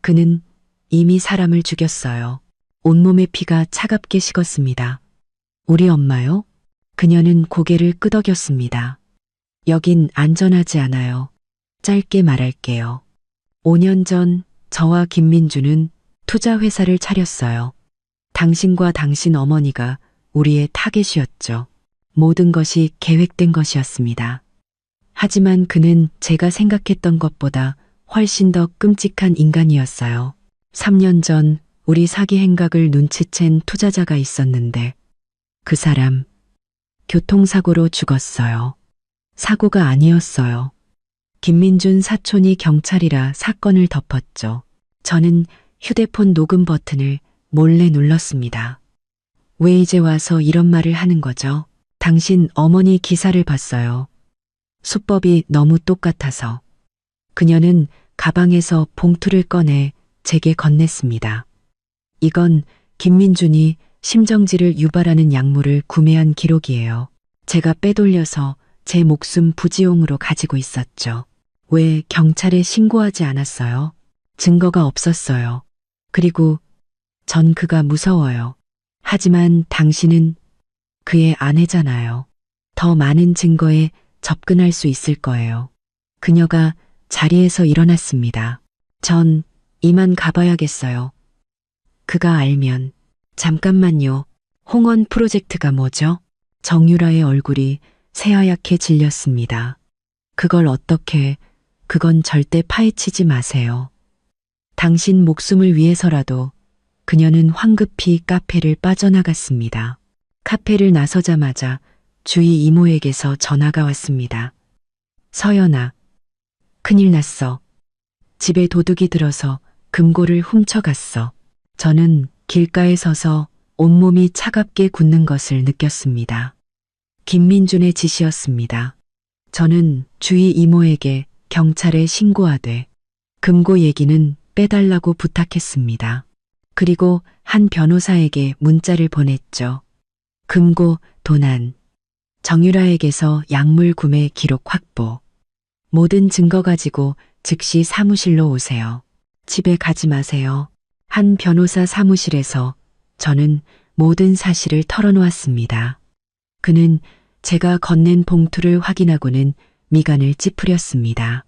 그는 이미 사람을 죽였어요. 온몸의 피가 차갑게 식었습니다. 우리 엄마요? 그녀는 고개를 끄덕였습니다. 여긴 안전하지 않아요. 짧게 말할게요. 5년 전 저와 김민주는 투자회사를 차렸어요. 당신과 당신 어머니가 우리의 타겟이었죠. 모든 것이 계획된 것이었습니다. 하지만 그는 제가 생각했던 것보다 훨씬 더 끔찍한 인간이었어요. 3년 전 우리 사기 행각을 눈치챈 투자자가 있었는데 그 사람 교통사고로 죽었어요. 사고가 아니었어요. 김민준 사촌이 경찰이라 사건을 덮었죠. 저는 휴대폰 녹음 버튼을 몰래 눌렀습니다. 왜 이제 와서 이런 말을 하는 거죠? 당신 어머니 기사를 봤어요. 수법이 너무 똑같아서. 그녀는 가방에서 봉투를 꺼내 제게 건넸습니다. 이건 김민준이 심정지를 유발하는 약물을 구매한 기록이에요. 제가 빼돌려서 제 목숨 부지용으로 가지고 있었죠. 왜 경찰에 신고하지 않았어요? 증거가 없었어요. 그리고 전 그가 무서워요. 하지만 당신은 그의 아내잖아요. 더 많은 증거에 접근할 수 있을 거예요. 그녀가 자리에서 일어났습니다. 전 이만 가봐야겠어요. 그가 알면. 잠깐만요. 홍원 프로젝트가 뭐죠? 정유라의 얼굴이 새하얗게 질렸습니다. 그걸 어떻게, 그건 절대 파헤치지 마세요. 당신 목숨을 위해서라도. 그녀는 황급히 카페를 빠져나갔습니다. 카페를 나서자마자 주위 이모에게서 전화가 왔습니다. 서연아, 큰일 났어. 집에 도둑이 들어서 금고를 훔쳐갔어. 저는 길가에 서서 온몸이 차갑게 굳는 것을 느꼈습니다. 김민준의 지시였습니다. 저는 주위 이모에게 경찰에 신고하되 금고 얘기는 빼달라고 부탁했습니다. 그리고 한 변호사에게 문자를 보냈죠. 금고 도난, 정유라에게서 약물 구매 기록 확보, 모든 증거 가지고 즉시 사무실로 오세요. 집에 가지 마세요. 한 변호사 사무실에서 저는 모든 사실을 털어놓았습니다. 그는 제가 건넨 봉투를 확인하고는 미간을 찌푸렸습니다.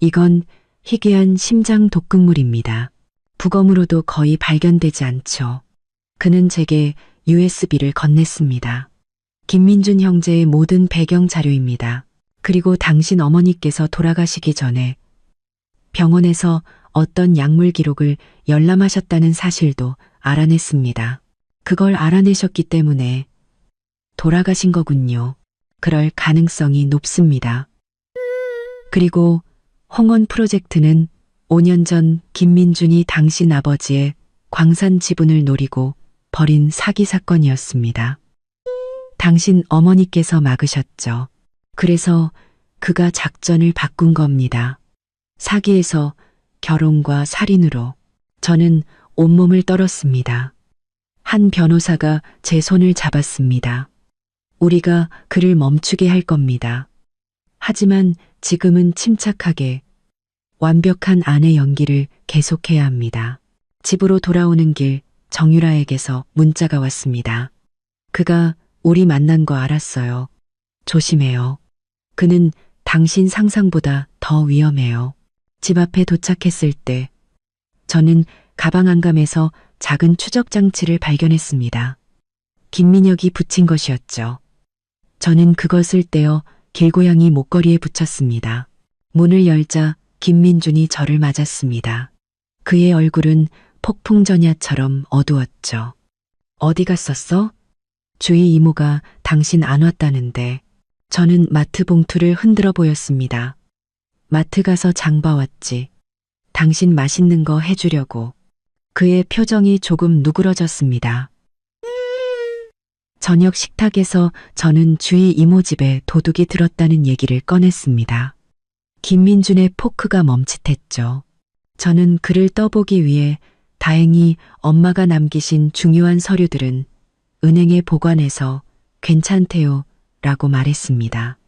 이건 희귀한 심장 독극물입니다. 부검으로도 거의 발견되지 않죠. 그는 제게 USB를 건넸습니다. 김민준 형제의 모든 배경 자료입니다. 그리고 당신 어머니께서 돌아가시기 전에 병원에서 어떤 약물 기록을 열람하셨다는 사실도 알아냈습니다. 그걸 알아내셨기 때문에 돌아가신 거군요. 그럴 가능성이 높습니다. 그리고 홍원 프로젝트는 5년 전 김민준이 당신 아버지의 광산 지분을 노리고 벌인 사기 사건이었습니다. 당신 어머니께서 막으셨죠. 그래서 그가 작전을 바꾼 겁니다. 사기에서 결혼과 살인으로 저는 온몸을 떨었습니다. 한 변호사가 제 손을 잡았습니다. 우리가 그를 멈추게 할 겁니다. 하지만 지금은 침착하게 완벽한 아내 연기를 계속해야 합니다. 집으로 돌아오는 길 정유라에게서 문자가 왔습니다. 그가 우리 만난 거 알았어요. 조심해요. 그는 당신 상상보다 더 위험해요. 집 앞에 도착했을 때 저는 가방 안감에서 작은 추적 장치를 발견했습니다. 김민혁이 붙인 것이었죠. 저는 그것을 떼어 길고양이 목걸이에 붙였습니다. 문을 열자 김민준이 저를 맞았습니다. 그의 얼굴은 폭풍전야처럼 어두웠죠. 어디 갔었어? 주위 이모가 당신 안 왔다는데. 저는 마트 봉투를 흔들어 보였습니다. 마트 가서 장 봐왔지. 당신 맛있는 거 해주려고. 그의 표정이 조금 누그러졌습니다. 저녁 식탁에서 저는 주위 이모 집에 도둑이 들었다는 얘기를 꺼냈습니다. 김민준의 포크가 멈칫했죠. 저는 그를 떠보기 위해 다행히 엄마가 남기신 중요한 서류들은 은행에 보관해서 괜찮대요 라고 말했습니다.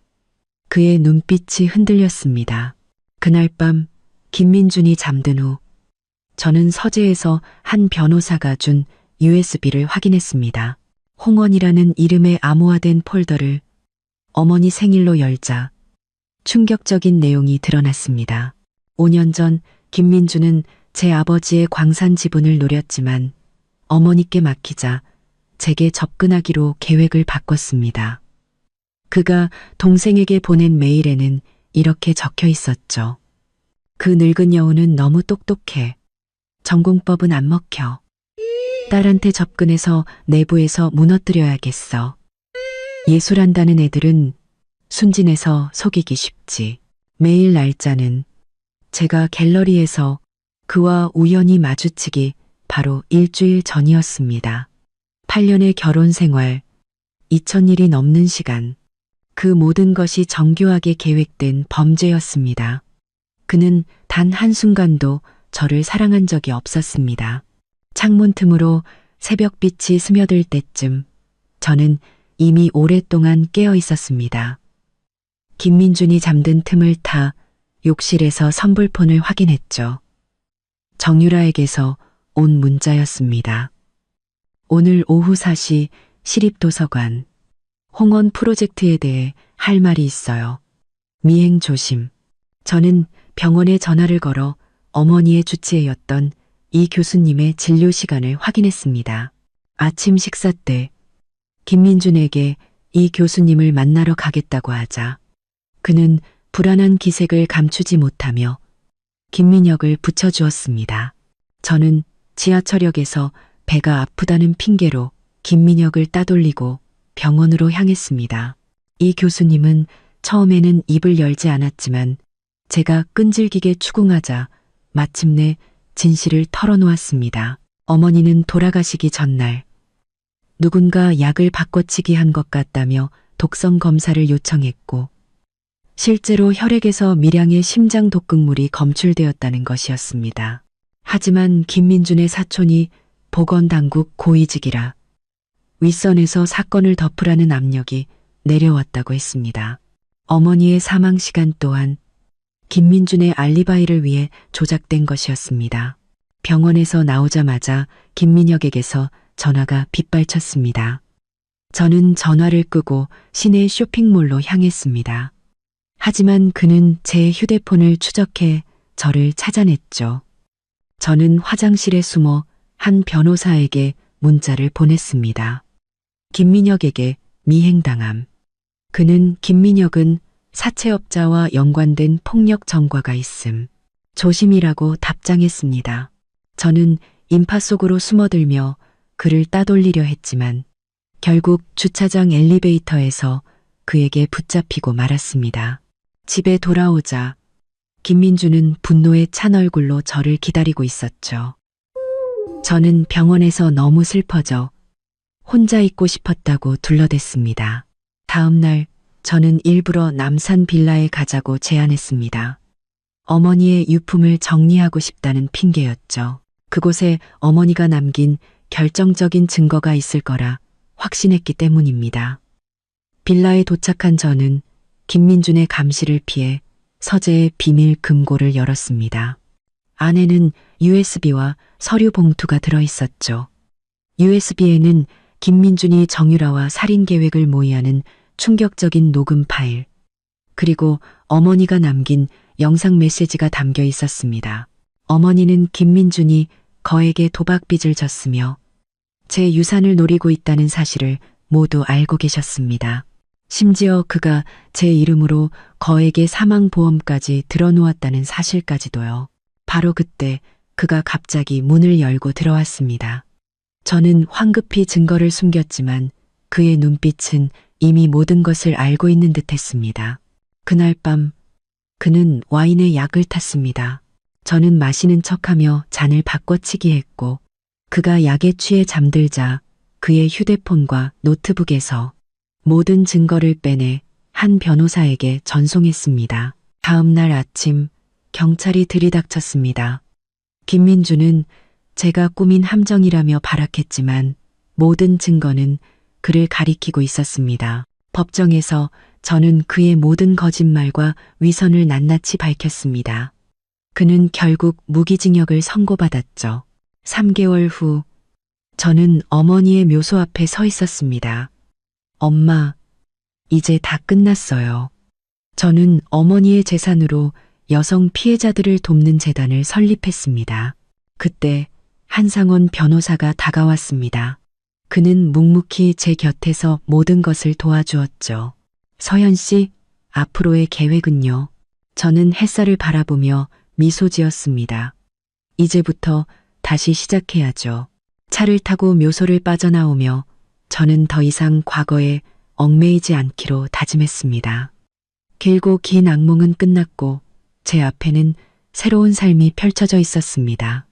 그의 눈빛이 흔들렸습니다. 그날 밤 김민준이 잠든 후 저는 서재에서 한 변호사가 준 USB를 확인했습니다. 홍원이라는 이름의 암호화된 폴더를 어머니 생일로 열자 충격적인 내용이 드러났습니다. 5년 전 김민준은 제 아버지의 광산 지분을 노렸지만 어머니께 막히자 제게 접근하기로 계획을 바꿨습니다. 그가 동생에게 보낸 메일에는 이렇게 적혀 있었죠. 그 늙은 여우는 너무 똑똑해. 전공법은 안 먹혀. 딸한테 접근해서 내부에서 무너뜨려야겠어. 예술한다는 애들은 순진해서 속이기 쉽지. 메일 날짜는 제가 갤러리에서 그와 우연히 마주치기 바로 일주일 전이었습니다. 8년의 결혼 생활, 2000일이 넘는 시간. 그 모든 것이 정교하게 계획된 범죄였습니다. 그는 단 한순간도 저를 사랑한 적이 없었습니다. 창문 틈으로 새벽빛이 스며들 때쯤 저는 이미 오랫동안 깨어 있었습니다. 김민준이 잠든 틈을 타 욕실에서 선불폰을 확인했죠. 정유라에게서 온 문자였습니다. 오늘 오후 4시 시립도서관. 홍원 프로젝트에 대해 할 말이 있어요. 미행 조심. 저는 병원에 전화를 걸어 어머니의 주치의였던 이 교수님의 진료 시간을 확인했습니다. 아침 식사 때 김민준에게 이 교수님을 만나러 가겠다고 하자 그는 불안한 기색을 감추지 못하며 김민혁을 붙여주었습니다. 저는 지하철역에서 배가 아프다는 핑계로 김민혁을 따돌리고 병원으로 향했습니다. 이 교수님은 처음에는 입을 열지 않았지만 제가 끈질기게 추궁하자 마침내 진실을 털어놓았습니다. 어머니는 돌아가시기 전날 누군가 약을 바꿔치기 한 것 같다며 독성 검사를 요청했고 실제로 혈액에서 미량의 심장 독극물이 검출되었다는 것이었습니다. 하지만 김민준의 사촌이 보건당국 고위직이라 윗선에서 사건을 덮으라는 압력이 내려왔다고 했습니다. 어머니의 사망 시간 또한 김민준의 알리바이를 위해 조작된 것이었습니다. 병원에서 나오자마자 김민혁에게서 전화가 빗발쳤습니다. 저는 전화를 끄고 시내 쇼핑몰로 향했습니다. 하지만 그는 제 휴대폰을 추적해 저를 찾아냈죠. 저는 화장실에 숨어 한 변호사에게 문자를 보냈습니다. 김민혁에게 미행당함. 그는 김민혁은 사채업자와 연관된 폭력 전과가 있음. 조심이라고 답장했습니다. 저는 인파 속으로 숨어들며 그를 따돌리려 했지만 결국 주차장 엘리베이터에서 그에게 붙잡히고 말았습니다. 집에 돌아오자 김민주는 분노에 찬 얼굴로 저를 기다리고 있었죠. 저는 병원에서 너무 슬퍼져 혼자 있고 싶었다고 둘러댔습니다. 다음 날 저는 일부러 남산 빌라에 가자고 제안했습니다. 어머니의 유품을 정리하고 싶다는 핑계였죠. 그곳에 어머니가 남긴 결정적인 증거가 있을 거라 확신했기 때문입니다. 빌라에 도착한 저는 김민준의 감시를 피해 서재의 비밀 금고를 열었습니다. 안에는 USB와 서류 봉투가 들어있었죠. USB에는 김민준이 정유라와 살인 계획을 모의하는 충격적인 녹음 파일, 그리고 어머니가 남긴 영상 메시지가 담겨 있었습니다. 어머니는 김민준이 거에게 도박빚을 졌으며 제 유산을 노리고 있다는 사실을 모두 알고 계셨습니다. 심지어 그가 제 이름으로 거에게 사망보험까지 들어놓았다는 사실까지도요. 바로 그때 그가 갑자기 문을 열고 들어왔습니다. 저는 황급히 증거를 숨겼지만 그의 눈빛은 이미 모든 것을 알고 있는 듯 했습니다. 그날 밤 그는 와인에 약을 탔습니다. 저는 마시는 척하며 잔을 바꿔치기 했고 그가 약에 취해 잠들자 그의 휴대폰과 노트북에서 모든 증거를 빼내 한 변호사에게 전송했습니다. 다음 날 아침 경찰이 들이닥쳤습니다. 김민주는 제가 꾸민 함정이라며 발악했지만 모든 증거는 그를 가리키고 있었습니다. 법정에서 저는 그의 모든 거짓말과 위선을 낱낱이 밝혔습니다. 그는 결국 무기징역을 선고받았죠. 3개월 후 저는 어머니의 묘소 앞에 서 있었습니다. 엄마, 이제 다 끝났어요. 저는 어머니의 재산으로 여성 피해자들을 돕는 재단을 설립했습니다. 그때 한상원 변호사가 다가왔습니다. 그는 묵묵히 제 곁에서 모든 것을 도와주었죠. 서현 씨, 앞으로의 계획은요? 저는 햇살을 바라보며 미소 지었습니다. 이제부터 다시 시작해야죠. 차를 타고 묘소를 빠져나오며 저는 더 이상 과거에 얽매이지 않기로 다짐했습니다. 길고 긴 악몽은 끝났고 제 앞에는 새로운 삶이 펼쳐져 있었습니다.